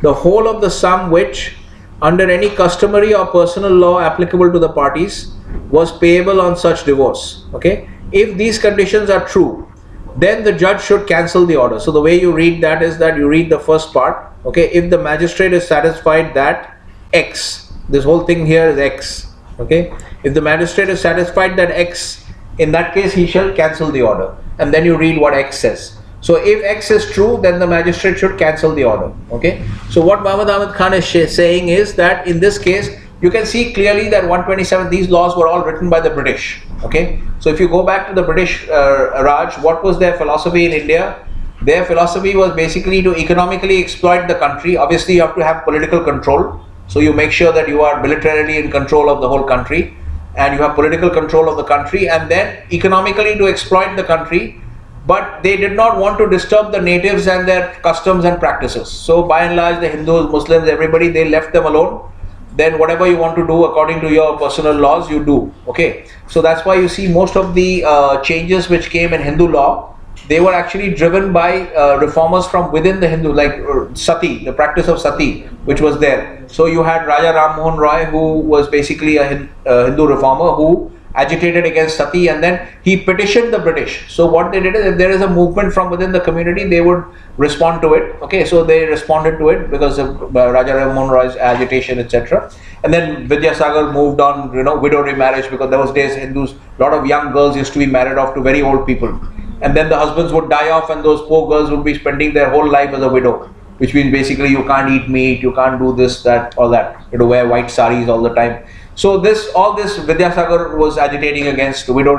the whole of the sum which under any customary or personal law applicable to the parties was payable on such divorce. Okay. If these conditions are true, then the judge should cancel the order. So the way you read that is that you read the first part. Okay. If the magistrate is satisfied that X, this whole thing here is X. Okay. If the magistrate is satisfied that X, in that case he shall cancel the order. And then you read what X says. So if X is true, then the magistrate should cancel the order. Okay. So what Muhammad Ahmad Khan is saying is that in this case, you can see clearly that 127, these laws were all written by the British. Okay. So if you go back to the British Raj, what was their philosophy in India? Their philosophy was basically to economically exploit the country. Obviously, you have to have political control. So you make sure that you are militarily in control of the whole country, and you have political control of the country, and then economically to exploit the country. But they did not want to disturb the natives and their customs and practices. So by and large, the Hindus, Muslims, everybody, they left them alone. Then whatever you want to do according to your personal laws, you do. Okay. So that's why you see most of the changes which came in Hindu law, they were actually driven by reformers from within the Hindu, like sati, the practice of sati, which was there. So you had Raja Ram Mohan Roy, who was basically a Hindu reformer who agitated against sati, and then he petitioned the British. So what they did is, if there is a movement from within the community, they would respond to it. Okay, so they responded to it because of Raja Ram Mohan Roy's agitation, etc. And then Vidyasagar moved on, widow remarriage, because those days Hindus, a lot of young girls used to be married off to very old people, and then the husbands would die off, and those poor girls would be spending their whole life as a widow, which means basically you can't eat meat, you can't do this, that, all that. You wear white saris all the time. So all this Vidyasagar was agitating against widow.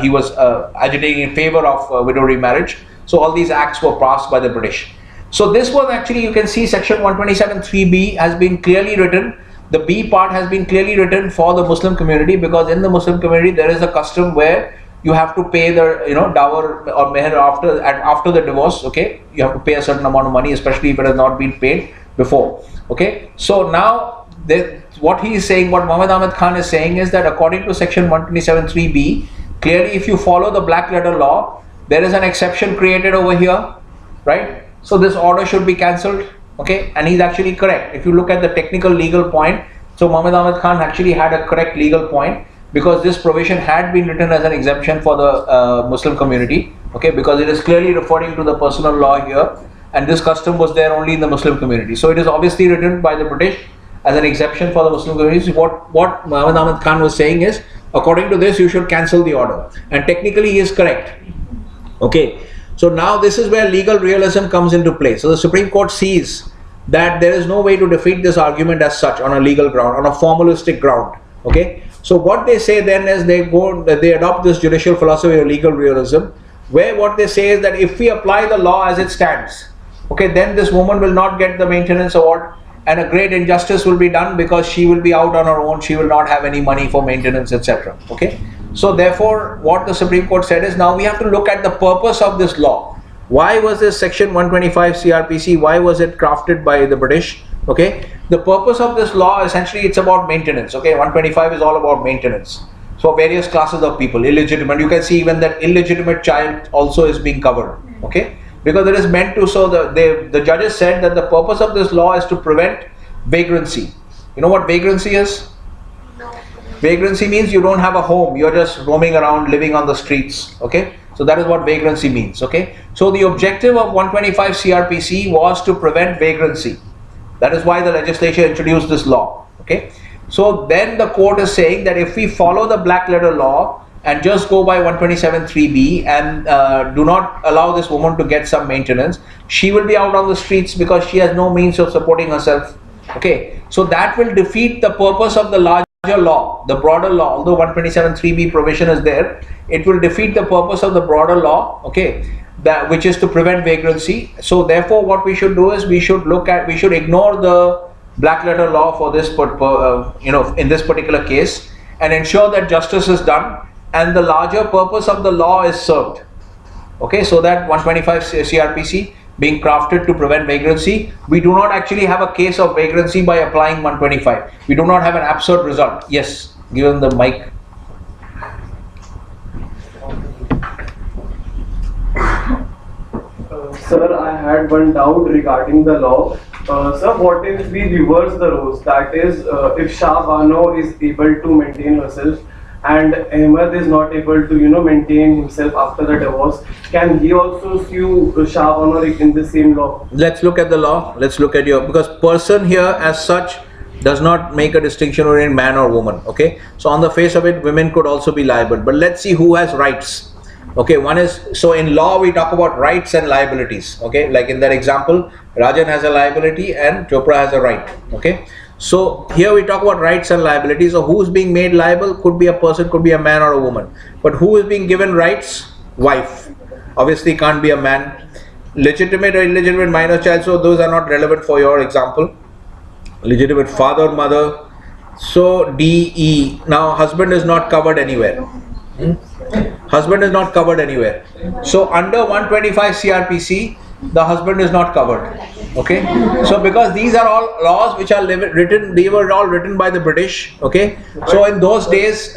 He was agitating in favor of widow remarriage. So all these acts were passed by the British. So this was actually, you can see section 127(3)(b) has been clearly written. The B part has been clearly written for the Muslim community, because in the Muslim community there is a custom where you have to pay the dower or meher after the divorce. Okay, you have to pay a certain amount of money, especially if it has not been paid before. Okay, so now what he is saying, what Muhammad Ahmad Khan is saying, is that according to section 127(3)(b), clearly if you follow the black letter law, there is an exception created over here, right? So this order should be cancelled. Okay, and he's actually correct. If you look at the technical legal point, so Muhammad Ahmad Khan actually had a correct legal point, because this provision had been written as an exemption for the Muslim community. Okay, because it is clearly referring to the personal law here, and this custom was there only in the Muslim community. So it is obviously written by the British as an exception for the Muslim community. What Muhammad Ahmad Khan was saying is, according to this, you should cancel the order, and technically he is correct. Okay, so now this is where legal realism comes into play. So the Supreme Court sees that there is no way to defeat this argument as such on a legal ground, on a formalistic ground. Okay, so what they say then is they adopt this judicial philosophy of legal realism, where what they say is that if we apply the law as it stands, okay, then this woman will not get the maintenance award, and a great injustice will be done, because she will be out on her own, she will not have any money for maintenance, etc. Okay, so therefore what the Supreme Court said is, now we have to look at the purpose of this law. Why was this section 125 CRPC, why was it crafted by the British? Okay, the purpose of this law, essentially it's about maintenance. Okay, 125 is all about maintenance. So various classes of people, illegitimate, you can see even that illegitimate child also is being covered. Okay, because it is meant to, so the judges said that the purpose of this law is to prevent vagrancy. You know what vagrancy is? Vagrancy means you don't have a home, you're just roaming around, living on the streets. Okay, so that is what vagrancy means. Okay, so the objective of 125 CRPC was to prevent vagrancy. That is why the legislature introduced this law. Okay, so then the court is saying that if we follow the black letter law, and just go by 127(3)(b and do not allow this woman to get some maintenance, she will be out on the streets because she has no means of supporting herself. Okay, so that will defeat the purpose of the larger law, the broader law. Although 127(3)(b provision is there, it will defeat the purpose of the broader law, okay, that which is to prevent vagrancy. So therefore what we should do is we should ignore the black letter law for this in this particular case, and ensure that justice is done and the larger purpose of the law is served. Okay, so that 125 CRPC being crafted to prevent vagrancy, we do not actually have a case of vagrancy by applying 125. We do not have an absurd result. Yes, give him the mic. Sir, I had one doubt regarding the law. Sir, what if we reverse the roles? That is, if Shah Bano is able to maintain herself and Ahmed is not able to, maintain himself after the divorce, can he also sue Shah Bano in the same law? Let's look at the law. Let's look at because person here as such does not make a distinction between man or woman. Okay, so on the face of it, women could also be liable. But let's see who has rights. Okay, one is, so in law we talk about rights and liabilities. Okay, like in that example, Rajan has a liability and Chopra has a right. Okay, so here we talk about rights and liabilities. So who's being made liable? Could be a person, could be a man or a woman. But who is being given rights? Wife. Obviously can't be a man. Legitimate or illegitimate minor child, so those are not relevant for your example. Legitimate father, mother. So DE. Now husband is not covered anywhere. Husband is not covered anywhere. So under 125 CRPC, the husband is not covered. Okay. So because these are all laws which are written, they were all written by the British. Okay. So in those days,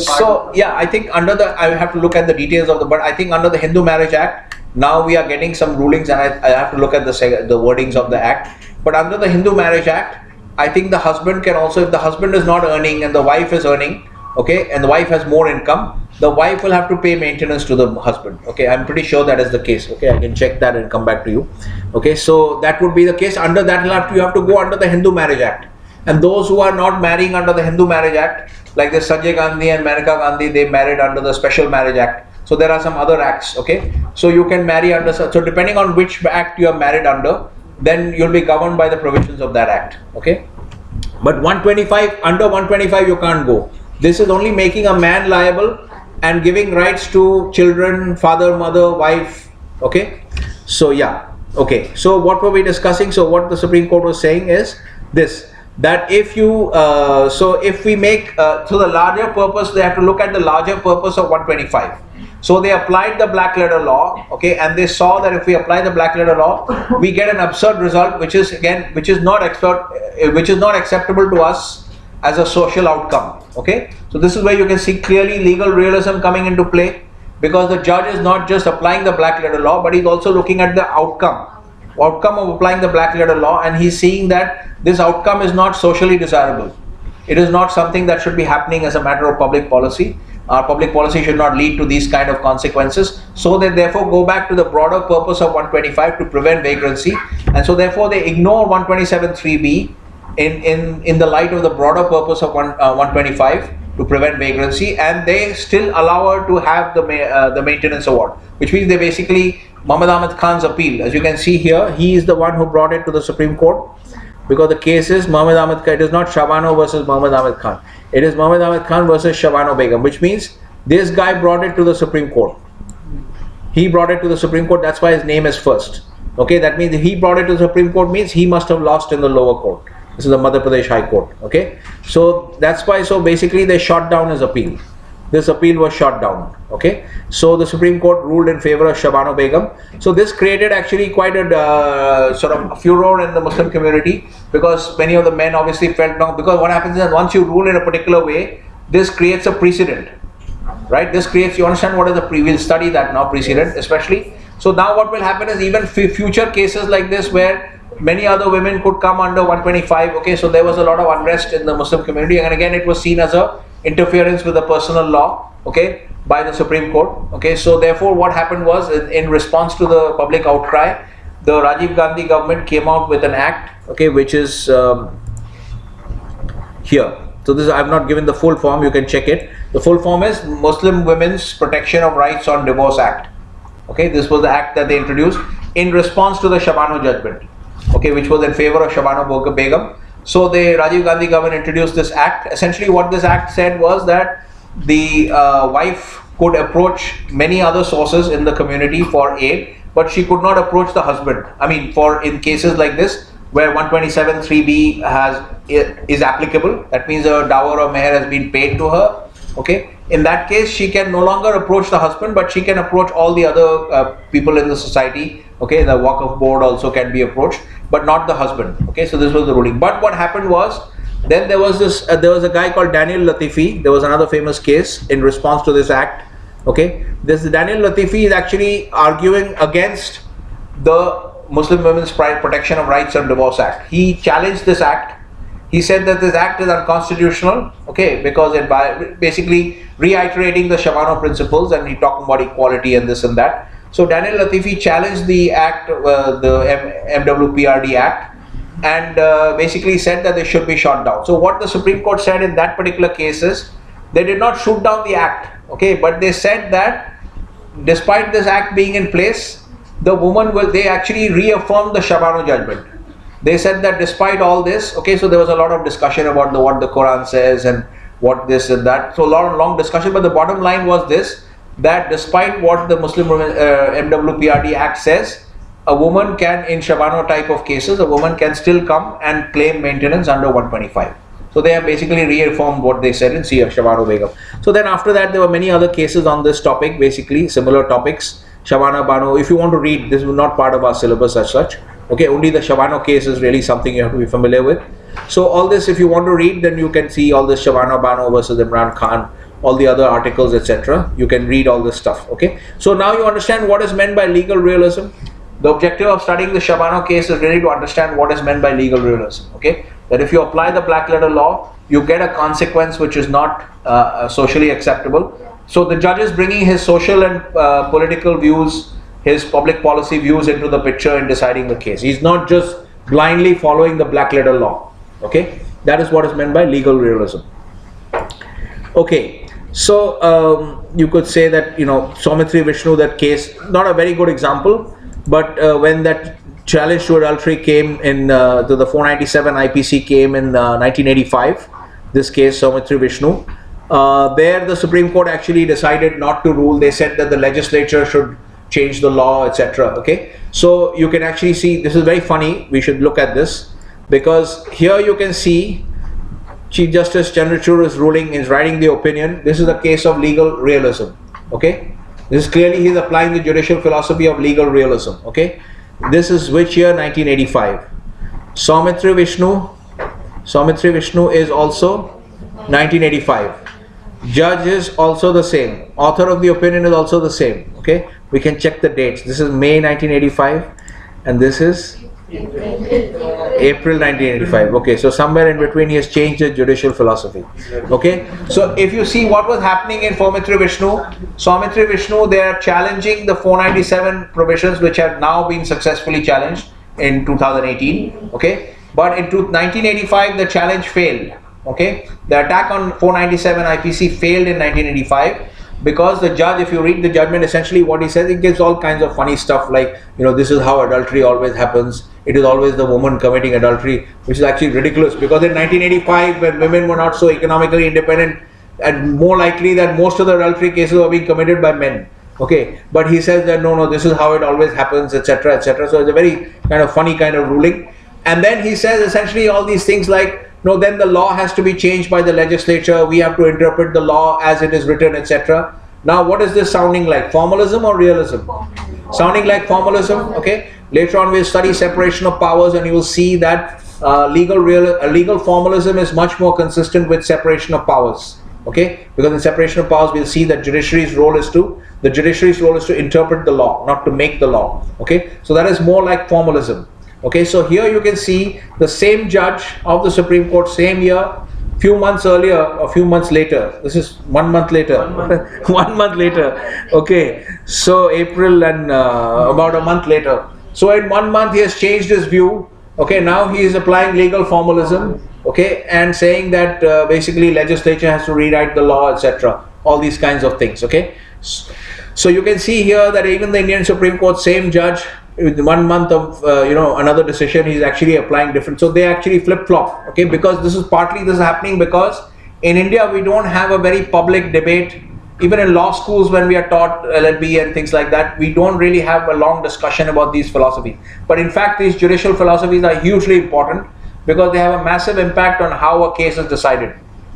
so yeah, I think I have to look at the details of but I think under the Hindu Marriage Act, now we are getting some rulings, and I have to look at the wordings of the act. But under the Hindu Marriage Act, I think the husband can also, if the husband is not earning and the wife is earning, okay, and the wife has more income, the wife will have to pay maintenance to the husband. Okay, I'm pretty sure that is the case. Okay, I can check that and come back to you. Okay, so that would be the case. Under that, you have to go under the Hindu Marriage Act. And those who are not marrying under the Hindu Marriage Act, like the Sanjay Gandhi and Maneka Gandhi, they married under the Special Marriage Act. So there are some other acts. Okay, so you can marry under. So depending on which act you are married under, then you'll be governed by the provisions of that act. Okay, but under 125 you can't go. This is only making a man liable and giving rights to children, father, mother, wife. Okay, so yeah. Okay, so what were we discussing? So what the Supreme Court was saying is this, that if you if we make so the larger purpose, they have to look at the larger purpose of 125. So they applied the black letter law, okay, and they saw that if we apply the black letter law, we get an absurd result, which is not acceptable to us as a social outcome. Okay, so this is where you can see clearly legal realism coming into play, because the judge is not just applying the black letter law, but he's also looking at the outcome of applying the black letter law, and he's seeing that this outcome is not socially desirable. It is not something that should be happening as a matter of public policy. Our public policy should not lead to these kind of consequences. So they therefore go back to the broader purpose of 125 to prevent vagrancy, and so therefore they ignore 127(3)(b in the light of the broader purpose of 125 to prevent vagrancy, and they still allow her to have the maintenance award, which means they basically, Muhammad Ahmed Khan's appeal, as you can see here, he is the one who brought it to the Supreme Court, because the case is Muhammad Ahmed Khan. It is not Shah Bano versus Muhammad Ahmed Khan. It is Muhammad Ahmed Khan versus Shah Bano Begum, which means this guy brought it to the Supreme Court. He brought it to the Supreme Court, that's why his name is first. Okay, that means he brought it to the Supreme Court means he must have lost in the lower court. This is the Madhya Pradesh High Court. Okay, so that's why, so basically they shot down his appeal. This appeal was shot down. Okay, so the Supreme Court ruled in favor of Shah Bano Begum. So this created actually quite a sort of furor in the Muslim community, because many of the men obviously felt no, because what happens is that once you rule in a particular way, this creates a precedent, right? This creates, you understand what is the we'll study that now, precedent especially. So now what will happen is even future cases like this where many other women could come under 125. Okay, so there was a lot of unrest in the Muslim community, and again it was seen as a interference with the personal law, okay, by the Supreme Court. Okay, so therefore what happened was, in response to the public outcry, the Rajiv Gandhi government came out with an act, okay, which is here. So this, I have not given the full form, you can check it. The full form is Muslim Women's Protection of Rights on Divorce Act. Okay, this was the act that they introduced in response to the Shabano judgment, okay, which was in favor of Shabano Begum. So the Rajiv Gandhi government introduced this act. Essentially what this act said was that the wife could approach many other sources in the community for aid, but she could not approach the husband. I mean, in cases like this, where 127(3)(b) is applicable, that means a dower or meher has been paid to her. Okay, in that case, she can no longer approach the husband, but she can approach all the other people in the society. Okay, the Waqf board also can be approached, but not the husband. Okay, so this was the ruling. But what happened was, then there was this. There was a guy called Daniel Latifi. There was another famous case in response to this act. Okay, this Daniel Latifi is actually arguing against the Muslim Women's Protection of Rights on Divorce Act. He challenged this act. He said that this act is unconstitutional, okay, because it basically reiterating the Shabano principles, and he talking about equality and this and that. So Daniel Latifi challenged the act, the MWPRD Act, and basically said that they should be shot down. So what the Supreme Court said in that particular case is, they did not shoot down the act, okay, but they said that despite this act being in place, the woman they actually reaffirmed the Shabano judgment. They said that despite all this, okay, so there was a lot of discussion about what the Quran says and what this and that. So a lot of long discussion, but the bottom line was this, that despite what the Muslim MWPRD Act says, a woman can, in Shabano type of cases, a woman can still come and claim maintenance under 125. So they have basically reaffirmed what they said in Shabano Begum. So then after that, there were many other cases on this topic, basically similar topics. Shabana Bano, if you want to read, this is not part of our syllabus as such. Okay, only the Shabano case is really something you have to be familiar with. So all this, if you want to read, then you can see all this Shabana Bano versus Imran Khan, all the other articles, etc. You can read all this stuff. Okay, so now you understand what is meant by legal realism. The objective of studying the Shabano case is really to understand what is meant by legal realism. Okay, that if you apply the black letter law, you get a consequence which is not socially acceptable. So the judge is bringing his social and political views, his public policy views into the picture in deciding the case. He's not just blindly following the black letter law. Okay, that is what is meant by legal realism. Okay, so you could say that, you know, Saumitri Vishnu, that case, not a very good example, but when that challenge to adultery came in, to the 497 IPC came in 1985, this case, Saumitri Vishnu, there the Supreme Court actually decided not to rule. They said that the legislature should change the law, etc. Okay, so you can actually see, this is very funny, we should look at this, because here you can see Chief Justice Chandrachud is ruling, is writing the opinion. This is a case of legal realism. Okay, this is clearly he's applying the judicial philosophy of legal realism. Okay, this is which year? 1985. Saumitri Vishnu is also 1985. Judge is also the same. Author of the opinion is also the same. Okay, we can check the dates. This is May 1985 and this is April 1985. Okay, so somewhere in between he has changed his judicial philosophy. Okay, so if you see what was happening in Saumitri Vishnu, they are challenging the 497 provisions which have now been successfully challenged in 2018. Okay, but in 1985 the challenge failed. Okay, the attack on 497 IPC failed in 1985 because the judge, if you read the judgment, essentially what he says, it gives all kinds of funny stuff like, you know, this is how adultery always happens. It is always the woman committing adultery, which is actually ridiculous, because in 1985 when women were not so economically independent, and more likely that most of the adultery cases were being committed by men. Okay, but he says that no, this is how it always happens, etc., etc. So it's a very kind of funny kind of ruling. And then he says essentially all these things like, no, then the law has to be changed by the legislature. We have to interpret the law as it is written, etc. Now, what is this sounding like? Formalism or realism? Sounding like formalism. Okay. Later on, we'll study separation of powers, and you will see that legal formalism is much more consistent with separation of powers. Okay, because in separation of powers, we'll see that the judiciary's role is to interpret the law, not to make the law. Okay, so that is more like formalism. Okay, so here you can see the same judge of the Supreme Court, same year, few months earlier, a few months later. This is 1 month later. 1 month later. Okay, so April and about a month later. So in 1 month he has changed his view. Okay, now he is applying legal formalism. Okay. okay, and saying that basically legislature has to rewrite the law, etc. All these kinds of things, okay. So you can see here that even the Indian Supreme Court, same judge, with 1 month of another decision, he's actually applying different. So they actually flip-flop, okay, because this is happening because in India we don't have a very public debate. Even in law schools, when we are taught LLB and things like that, we don't really have a long discussion about these philosophies. But in fact, these judicial philosophies are hugely important because they have a massive impact on how a case is decided,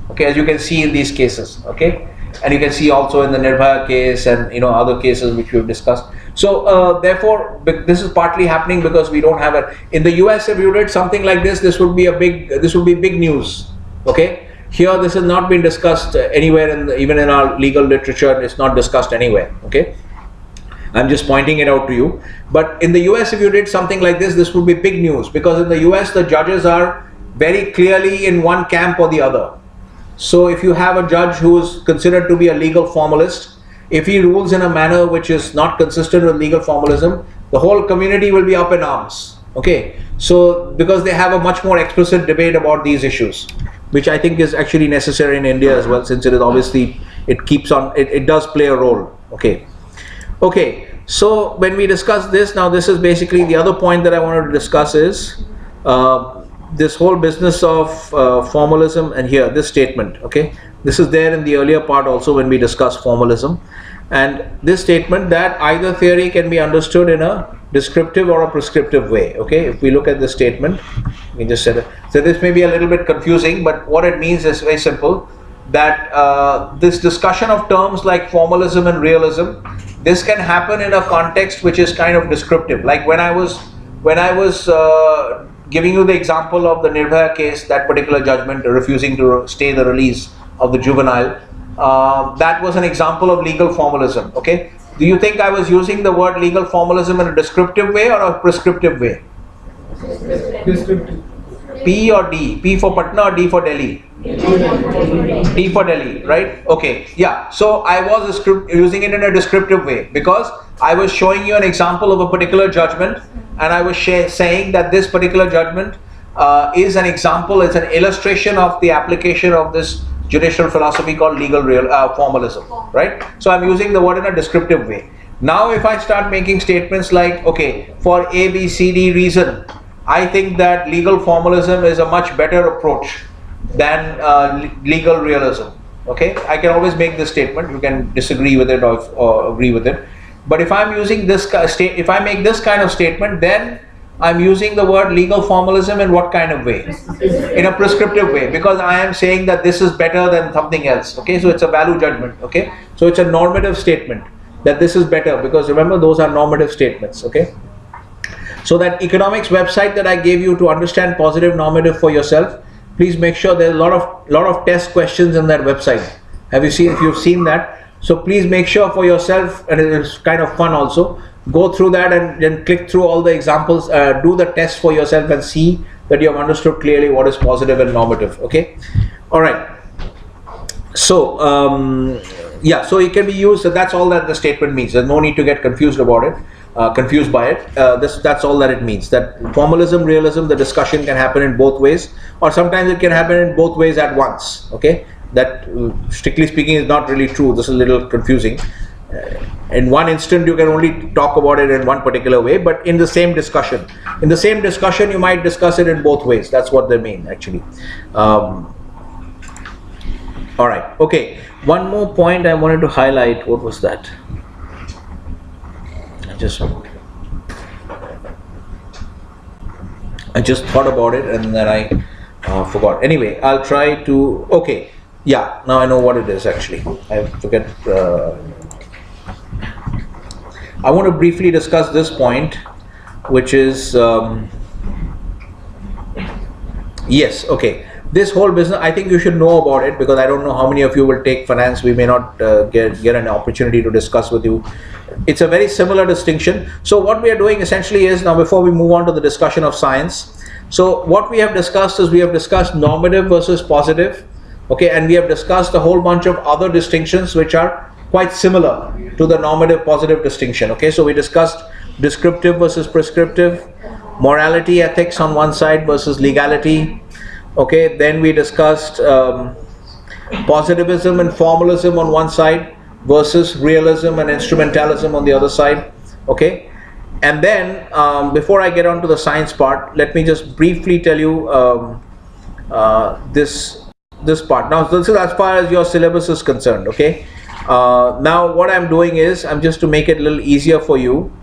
okay, as you can see in these cases, okay. And you can see also in the Nirbhaya case and other cases which we've discussed. So therefore, this is partly happening because we don't have it. In the US, if you did something like this would be big news, okay. Here, this has not been discussed anywhere, even in our legal literature, it's not discussed anywhere, okay. I'm just pointing it out to you. But in the US, if you did something like this would be big news, because in the US, the judges are very clearly in one camp or the other. So if you have a judge who is considered to be a legal formalist, if he rules in a manner which is not consistent with legal formalism, the whole community will be up in arms, okay. So because they have a much more explicit debate about these issues, which I think is actually necessary in India as well, since it is obviously, it does play a role, okay. Okay, so when we discuss this, now this is basically the other point that I wanted to discuss is this whole business of formalism, and here, this statement, okay. This is there in the earlier part also when we discuss formalism, and this statement that either theory can be understood in a descriptive or a prescriptive way, okay. If we look at this statement, we just said it. So this may be a little bit confusing, but what it means is very simple, that this discussion of terms like formalism and realism, this can happen in a context which is kind of descriptive. Like when I was giving you the example of the Nirbhaya case, that particular judgment refusing to stay the release of the juvenile, that was an example of legal formalism, okay. Do you think I was using the word legal formalism in a descriptive way or a prescriptive way? Descriptive. P or D? P for Patna or D for Delhi? D for Delhi, right? Okay, yeah. So I was using it in a descriptive way because I was showing you an example of a particular judgment, and I was saying that this particular judgment is an example, it's an illustration of the application of this judicial philosophy called legal formalism, right? So I'm using the word in a descriptive way. Now if I start making statements like, okay, for A, B, C, D reason, I think that legal formalism is a much better approach than legal realism, okay? I can always make this statement, you can disagree with it or agree with it. But if I'm using this if I make this kind of statement, then I'm using the word legal formalism in what kind of way? In a prescriptive way, because I am saying that this is better than something else, okay? So it's a value judgment, okay? So it's a normative statement that this is better, because remember, those are normative statements, okay? So that economics website that I gave you to understand positive normative for yourself, please make sure there's a lot of test questions in that website. If you've seen that, so please make sure for yourself, and it's kind of fun also, go through that and then click through all the examples, do the test for yourself and see that you have understood clearly what is positive and normative, okay? All right. So yeah, so it can be used. So that's all that the statement means. There's no need to get confused about it, confused by it. That's all that it means. That formalism, realism, the discussion can happen in both ways, or sometimes it can happen in both ways at once. Okay, that strictly speaking is not really true. This is a little confusing. In one instant, you can only talk about it in one particular way, but in the same discussion, you might discuss it in both ways. That's what they mean, actually. All right. Okay. One more point I wanted to highlight. What was that? I just thought about it and then I forgot. Anyway, I'll try to. Okay. Yeah. Now I know what it is. Actually, I forget. I want to briefly discuss this point, which is yes. Okay. This whole business, I think you should know about it, because I don't know how many of you will take finance. We may not get an opportunity to discuss with you. It's a very similar distinction. So what we are doing essentially is, now before we move on to the discussion of science, so what we have discussed is, we have discussed normative versus positive, okay, and we have discussed a whole bunch of other distinctions which are quite similar to the normative positive distinction, okay. So we discussed descriptive versus prescriptive, morality, ethics on one side versus legality, Okay, then we discussed positivism and formalism on one side versus realism and instrumentalism on the other side. Okay, and then before I get on to the science part, let me just briefly tell you this part. Now this is as far as your syllabus is concerned. Okay, now what I'm doing is, I'm just to make it a little easier for you,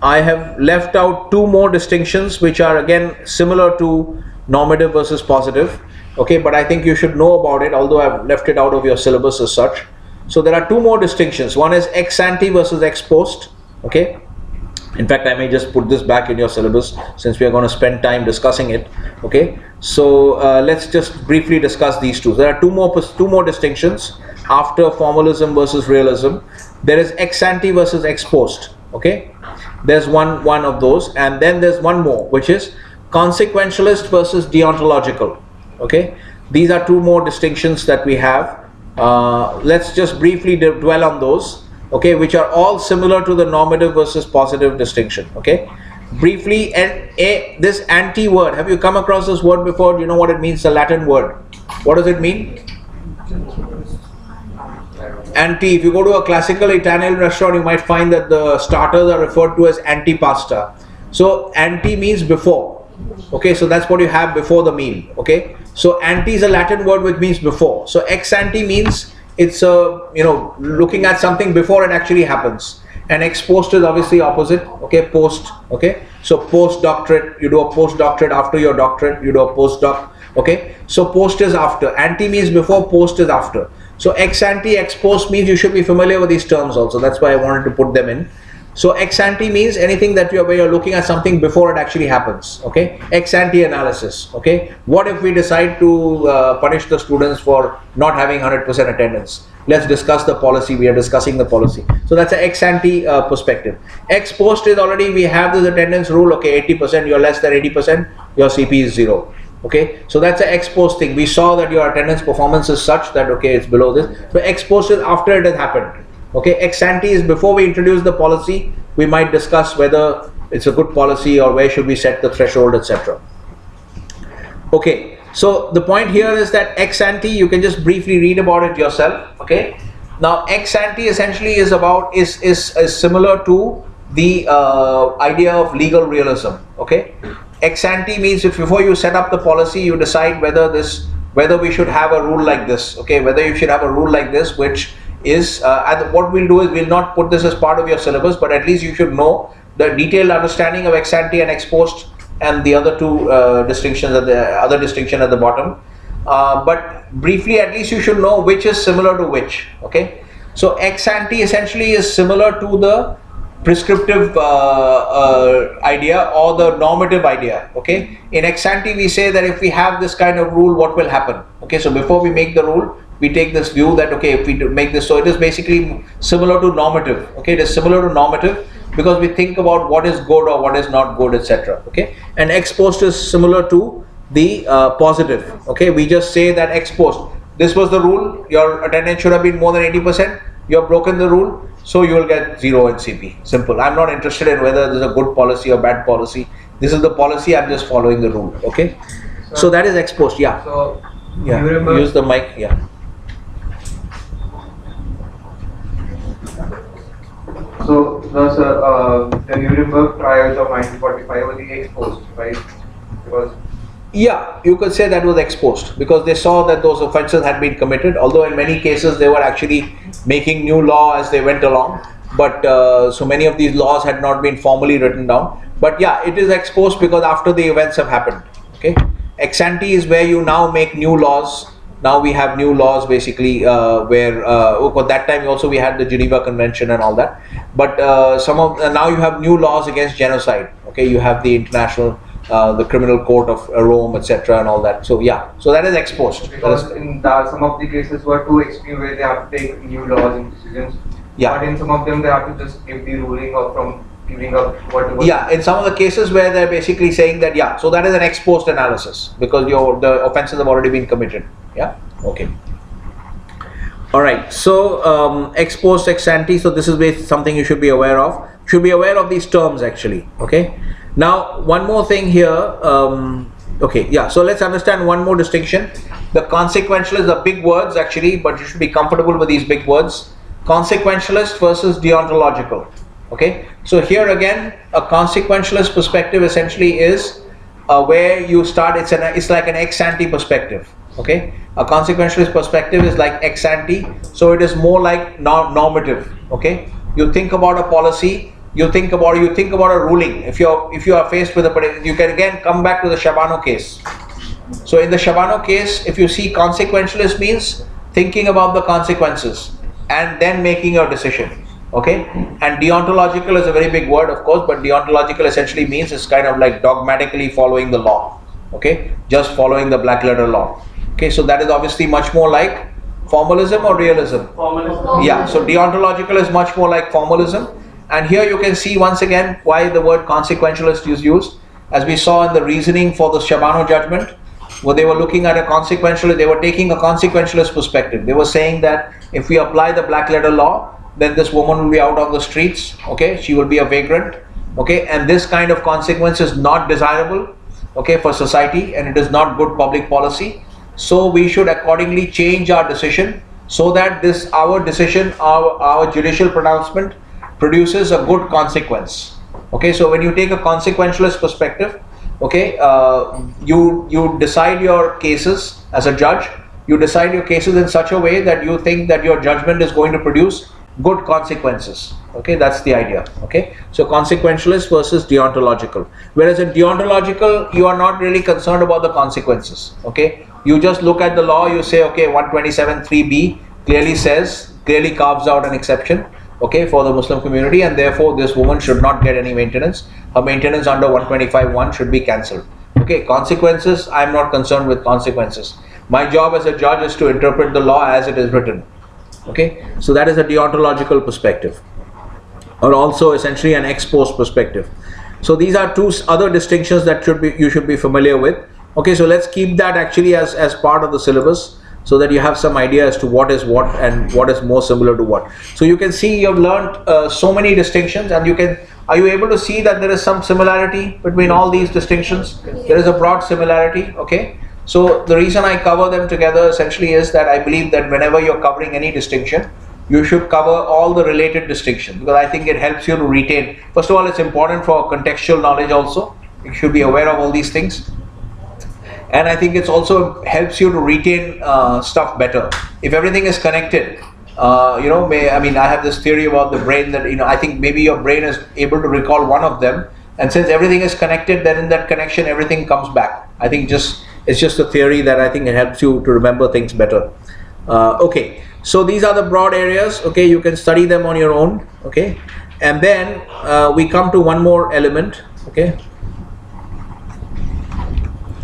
I have left out two more distinctions which are again similar to normative versus positive. Okay, but I think you should know about it, although I've left it out of your syllabus as such. So there are two more distinctions. One is ex ante versus ex post. Okay, in fact I may just put this back in your syllabus since we are going to spend time discussing it. Okay, so let's just briefly discuss these two. There are two more distinctions after formalism versus realism. There is ex ante versus ex post. Okay, there's one of those, and then there's one more, which is consequentialist versus deontological. Okay, these are two more distinctions that we have. Let's just briefly dwell on those. Okay, which are all similar to the normative versus positive distinction. Okay, briefly, and this anti word, have you come across this word before? Do you know what it means? The Latin word. What does it mean? Anti. If you go to a classical Italian restaurant, you might find that the starters are referred to as antipasta. So anti means before. Okay, so that's what you have before the meal. Okay, so ante is a Latin word which means before. So ex ante means it's looking at something before it actually happens. And ex post is obviously opposite. Okay, post. Okay, so postdoctorate, you do a postdoctorate after your doctorate, you do a postdoc. Okay, so post is after. Ante means before, post is after. So ex ante, ex post means you should be familiar with these terms also. That's why I wanted to put them in. So ex ante means anything that where you're looking at something before it actually happens. Okay, ex ante analysis. Okay, what if we decide to punish the students for not having 100% attendance? Let's discuss the policy. We are discussing the policy. So that's an ex ante perspective. Ex post is already, we have this attendance rule. Okay, 80%, you're less than 80%, your CP is 0. Okay, so that's an ex post thing. We saw that your attendance performance is such that okay, it's below this. So ex post is after it has happened. Okay, ex ante is before we introduce the policy. We might discuss whether it's a good policy or where should we set the threshold, etc. Okay, so the point here is that ex ante, you can just briefly read about it yourself. Okay, now ex ante essentially is about is similar to the idea of legal realism. Okay, ex ante means if before you set up the policy, you decide whether we should have a rule like this. Okay, whether you should have a rule like this, which is what we'll do is we'll not put this as part of your syllabus, but at least you should know the detailed understanding of ex ante and ex post and the other two distinctions at the other distinction at the bottom. But briefly, at least you should know which is similar to which. Okay, so ex ante essentially is similar to the prescriptive idea or the normative idea. Okay, in ex ante we say that if we have this kind of rule, what will happen? Okay, so before we make the rule, we take this view that okay, if we make this, so it is basically similar to normative. Okay, it is similar to normative because we think about what is good or what is not good, etc. Okay, and ex post is similar to the positive. Okay, we just say that ex post, this was the rule, your attendance should have been more than 80%, you have broken the rule, so you will get 0 in CP. Simple. I'm not interested in whether this is a good policy or bad policy. This is the policy, I'm just following the rule. Okay, so that is ex post. Yeah, So yeah, use the mic. Yeah. So the Nuremberg trials of 1945 were the ex post, right? Because yeah, you could say that was ex post because they saw that those offences had been committed, although in many cases they were actually making new law as they went along, but so many of these laws had not been formally written down. But yeah, it is ex post because after the events have happened. Okay, ex ante is where you now make new laws. Now we have new laws basically where at that time also we had the Geneva Convention and all that, but now you have new laws against genocide. Okay, you have the international the criminal court of Rome, etc. and all that. So yeah, so that is ex post. because in some of the cases were too extreme where they have to take new laws and decisions. Yeah. But in some of them they have to just give the ruling or from giving up whatever. Yeah, in some of the cases where they're basically saying that yeah, so that is an ex post analysis because the offences have already been committed. Yeah. Okay. All right. So ex post, ex ante. So this is something you should be aware of. Should be aware of these terms actually. Okay. Now one more thing here. Okay, yeah, so let's understand one more distinction. The consequentialist, the big words actually, but you should be comfortable with these big words. Consequentialist versus deontological. Okay, so here again, a consequentialist perspective essentially is where you start, it's like an ex ante perspective. Okay, a consequentialist perspective is like ex ante, so it is more like normative. Okay, you think about a policy, you think about a ruling. If you are faced with you can again come back to the Shabano case. So in the Shabano case, if you see, consequentialist means thinking about the consequences and then making your decision. Okay, and deontological is a very big word, of course, but deontological essentially means it's kind of like dogmatically following the law. Okay, just following the black letter law. Okay, so that is obviously much more like formalism or realism. Formalism. Yeah, so deontological is much more like formalism. And here you can see once again why the word consequentialist is used. As we saw in the reasoning for the Shabano judgment, where they were looking at they were taking a consequentialist perspective. They were saying that if we apply the black letter law, then this woman will be out on the streets. Okay, she will be a vagrant. Okay, and this kind of consequence is not desirable. Okay, for society, and it is not good public policy. So we should accordingly change our decision so that our decision, our judicial pronouncement produces a good consequence. Okay, so when you take a consequentialist perspective, okay, you decide your cases as a judge. You decide your cases in such a way that you think that your judgment is going to produce good consequences. Okay, that's the idea. Okay, so consequentialist versus deontological. Whereas in deontological, you are not really concerned about the consequences. Okay, you just look at the law. You say, okay, 127(3)(b clearly carves out an exception. Okay, for the Muslim community, and therefore this woman should not get any maintenance. Her maintenance under 125(1) should be cancelled. Okay, consequences, I am not concerned with consequences. My job as a judge is to interpret the law as it is written. Okay, so that is a deontological perspective, or also essentially an ex post perspective. So these are two other distinctions that you should be familiar with. Okay, so let's keep that actually as part of the syllabus, so that you have some idea as to what is what and what is more similar to what. So you can see you have learned so many distinctions, and are you able to see that there is some similarity between all these distinctions? There is a broad similarity. Okay, so the reason I cover them together essentially is that I believe that whenever you're covering any distinction, you should cover all the related distinctions, because I think it helps you to retain. First of all, it's important for contextual knowledge also. You should be aware of all these things. And I think it also helps you to retain stuff better. If everything is connected, I have this theory about the brain that, I think maybe your brain is able to recall one of them. And since everything is connected, then in that connection, everything comes back. I think it's just a theory that I think it helps you to remember things better. Okay, so these are the broad areas. Okay, you can study them on your own. Okay, and then we come to one more element. Okay.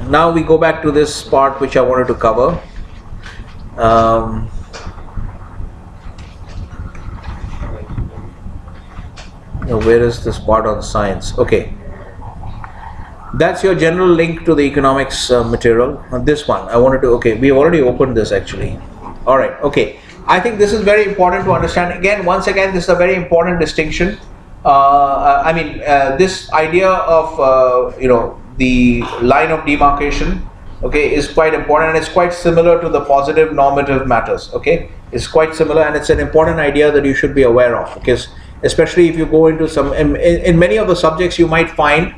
Now we go back to this part which I wanted to cover. Where is this part on science? Okay, that's your general link to the economics material. This one I wanted to. Okay, we've already opened this actually. All right. Okay, I think this is very important to understand. Once again, this is a very important distinction. This idea of the line of demarcation, okay, is quite important, and it's quite similar to the positive normative matters. Okay, it's quite similar, and it's an important idea that you should be aware of, because especially if you go into in many of the subjects, you might find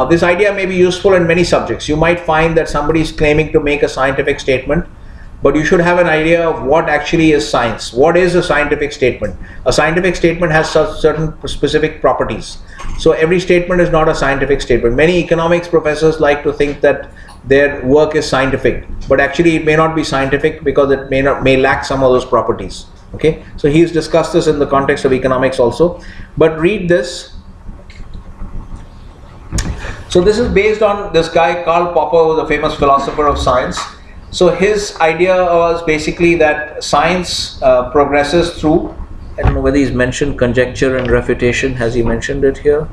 this idea may be useful in many subjects. You might find that somebody is claiming to make a scientific statement, but you should have an idea of what actually is science. What is a scientific statement? A scientific statement has certain specific properties. So every statement is not a scientific statement. Many economics professors like to think that their work is scientific, but actually it may not be scientific because it may lack some of those properties. Okay, so he's discussed this in the context of economics also. But read this. So this is based on this guy Karl Popper, who is a famous philosopher of science. So his idea was basically that science progresses through, I don't know whether he's mentioned conjecture and refutation. Has he mentioned it here?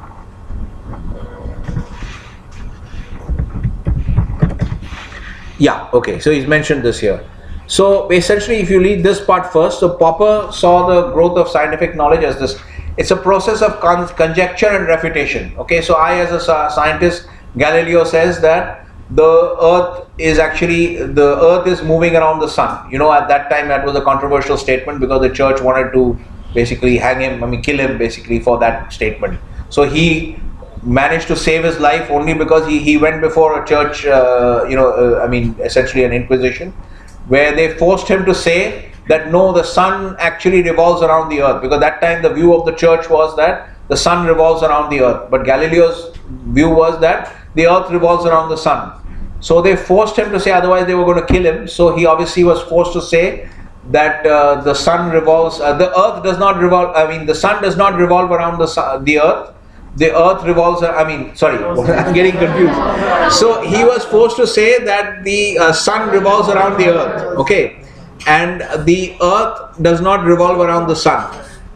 Yeah, okay, so he's mentioned this here. So essentially, if you read this part first, so Popper saw the growth of scientific knowledge as this. It's a process of conjecture and refutation. Okay, so I as a scientist, Galileo says that the earth is moving around the sun. At that time that was a controversial statement because the church wanted to basically kill him basically for that statement. So he managed to save his life only because he went before a church, essentially an inquisition, where they forced him to say that no, the sun actually revolves around the earth, because that time the view of the church was that the sun revolves around the earth, but Galileo's view was that the earth revolves around the sun. So they forced him to say, otherwise they were going to kill him. So he obviously was forced to say that the sun revolves, the earth does not revolve, the sun does not revolve around the earth. The earth revolves, I'm getting confused. So he was forced to say that the sun revolves around the earth, okay, and the earth does not revolve around the sun.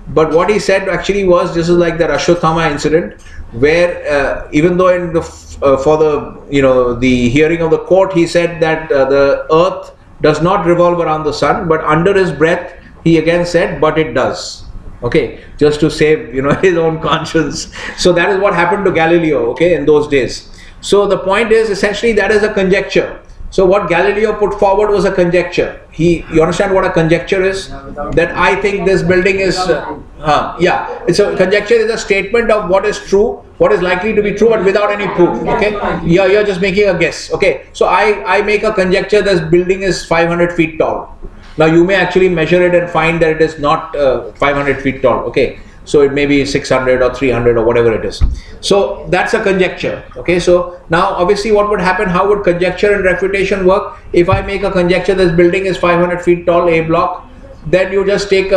But what he said actually was, this is like the Ashwatthama incident, where even though in the for the hearing of the court, he said that the earth does not revolve around the sun, but under his breath he again said, but it does. Okay, just to save his own conscience. So that is what happened to Galileo, okay, in those days. So the point is, essentially, that is a conjecture. So what Galileo put forward was a conjecture. You understand what a conjecture is? That I think this building is, it's a conjecture is a statement of what is true, what is likely to be true, but without any proof. Okay, you're just making a guess. Okay, so I make a conjecture this building is 500 feet tall. Now you may actually measure it and find that it is not 500 feet tall. Okay, so it may be 600 or 300 or whatever it is. So that's a conjecture. Okay, so now obviously what would happen, how would conjecture and refutation work? If I make a conjecture this building is 500 feet tall, A block, then you just take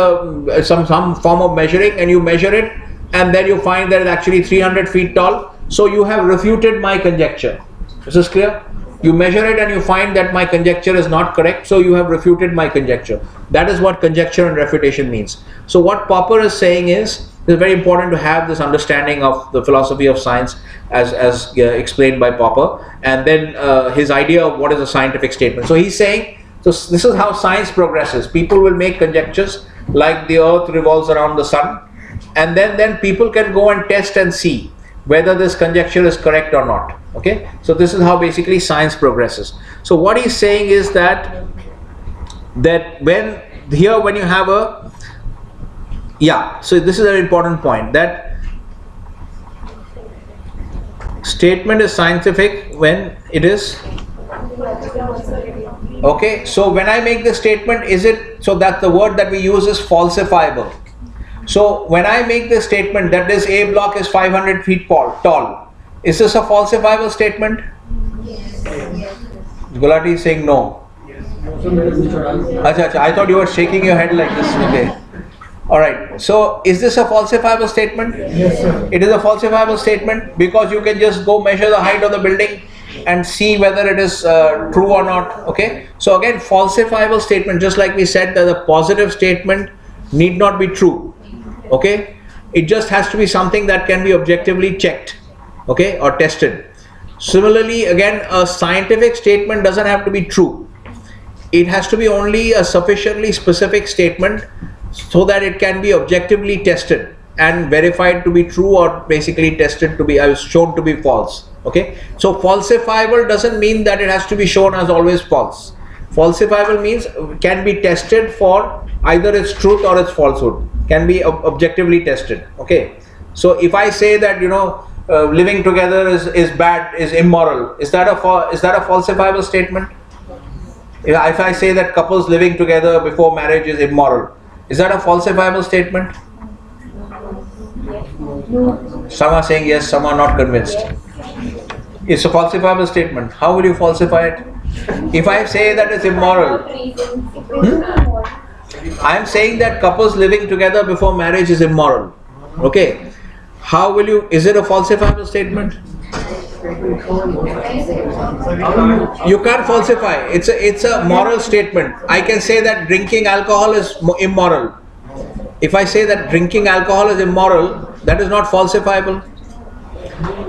some form of measuring and you measure it, and then you find that it's actually 300 feet tall. So you have refuted my conjecture. Is this clear? You measure it and you find that my conjecture is not correct, so you have refuted my conjecture. That is what conjecture and refutation means. So what Popper is saying is, it's very important to have this understanding of the philosophy of science as explained by Popper, and then his idea of what is a scientific statement. So he's saying, so this is how science progresses. People will make conjectures like the earth revolves around the sun, and then people can go and test and see whether this conjecture is correct or not. Okay, so this is how basically science progresses. So what he's saying is that when you have so this is an important point, that statement is scientific when it is okay. So when I make the statement, is it, so that the word that we use is falsifiable. So when I make the statement that this A block is 500 feet tall, is this a falsifiable statement? Yes. Gulati is saying no. Yes. I thought you were shaking your head like this. Okay. Alright. So is this a falsifiable statement? Yes, sir. It is a falsifiable statement because you can just go measure the height of the building and see whether it is true or not. Okay. So again, falsifiable statement, just like we said that the positive statement need not be true. Okay. It just has to be something that can be objectively checked. Okay, or tested. Similarly, again, a scientific statement doesn't have to be true. It has to be only a sufficiently specific statement so that it can be objectively tested and verified to be true, or basically tested to be shown to be false. Okay, so falsifiable doesn't mean that it has to be shown as always false. Falsifiable means can be tested for either its truth or its falsehood, can be objectively tested. Okay, so if I say that living together is bad, is immoral, is that a falsifiable statement? If I say that couples living together before marriage is immoral, is that a falsifiable statement? Some are saying yes, some are not convinced. It's a falsifiable statement. How will you falsify it? If I say that it's immoral, I am saying that couples living together before marriage is immoral. Okay. How will you, is it a falsifiable statement? You can't falsify. It's a moral statement. I can say that drinking alcohol is immoral. If I say that drinking alcohol is immoral, that is not falsifiable.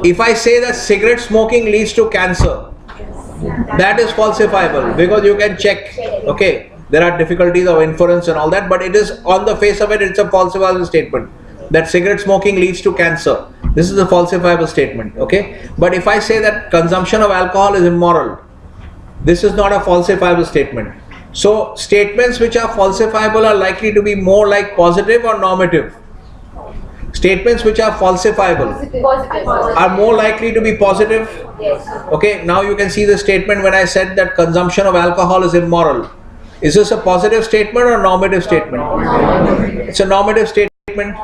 If I say that cigarette smoking leads to cancer, that is falsifiable because you can check. Okay, there are difficulties of inference and all that, but it is on the face of it, it's a falsifiable statement. That cigarette smoking leads to cancer. This is a falsifiable statement, okay? But if I say that consumption of alcohol is immoral, this is not a falsifiable statement. So statements which are falsifiable are likely to be more like positive or normative. Statements which are falsifiable are more likely to be positive. Yes. Okay, now you can see the statement when I said that consumption of alcohol is immoral. Is this a positive statement or normative statement? It's a normative statement,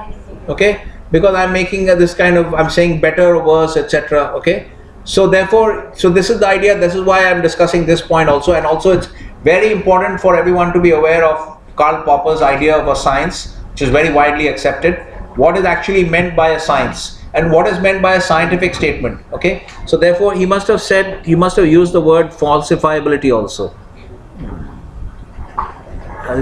okay? Because I'm making this kind of, I'm saying better or worse, etc. Okay? So therefore, so this is the idea, this is why I'm discussing this point also, and also it's very important for everyone to be aware of Karl Popper's idea of a science, which is very widely accepted. What is actually meant by a science and what is meant by a scientific statement, okay? So therefore he must have said, he must have used the word falsifiability also.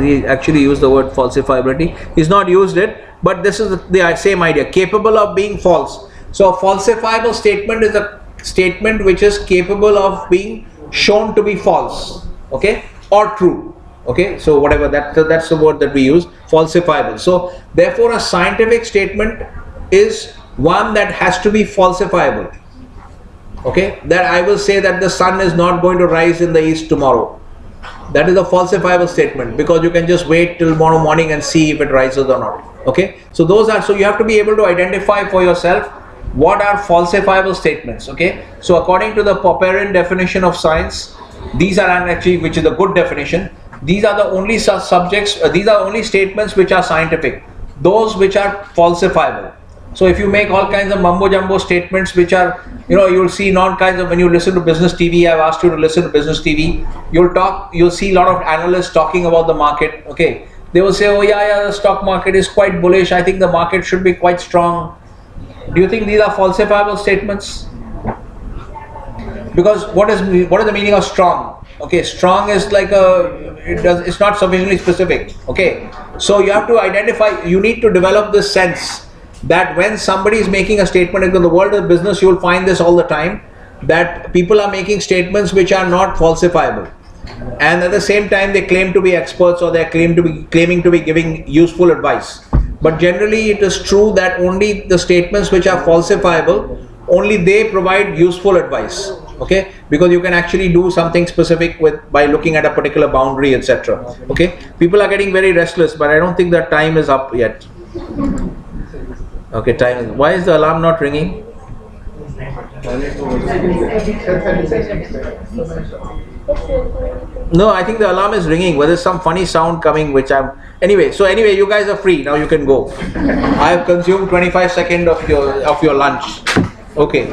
He actually used the word falsifiability. He's not used it, but this is the same idea, capable of being false. So a falsifiable statement is a statement which is capable of being shown to be false, okay, or true. Okay, so whatever that's the word that we use, falsifiable. So therefore a scientific statement is one that has to be falsifiable. Okay, that I will say that the sun is not going to rise in the east tomorrow. That is a falsifiable statement, because you can just wait till tomorrow morning and see if it rises or not. Okay, so those are, so you have to be able to identify for yourself what are falsifiable statements. Okay, so according to the Popperian definition of science, these are actually, which is a good definition, these are the only subjects, these are only statements which are scientific, those which are falsifiable. So if you make all kinds of mumbo jumbo statements which are, you know, you'll see non kinds of, when you listen to business TV, I've asked you to listen to business TV, you'll see a lot of analysts talking about the market. Okay, they will say, oh yeah, the stock market is quite bullish, I think the market should be quite strong. Do you think these are falsifiable statements? Because what is the meaning of strong? Okay, strong is like it's not sufficiently specific. Okay, so you have to identify, you need to develop this sense that when somebody is making a statement, in the world of business you will find this all the time, that people are making statements which are not falsifiable, and at the same time they claim to be experts, or they claiming to be giving useful advice. But generally it is true that only the statements which are falsifiable, only they provide useful advice. Okay, because you can actually do something specific by looking at a particular boundary, etc. Okay, people are getting very restless, but I don't think that time is up yet. Okay, time is, why is the alarm not ringing? No, I think the alarm is ringing, but there's some funny sound coming which anyway, you guys are free, now you can go. I have consumed 25 seconds of your lunch. Okay.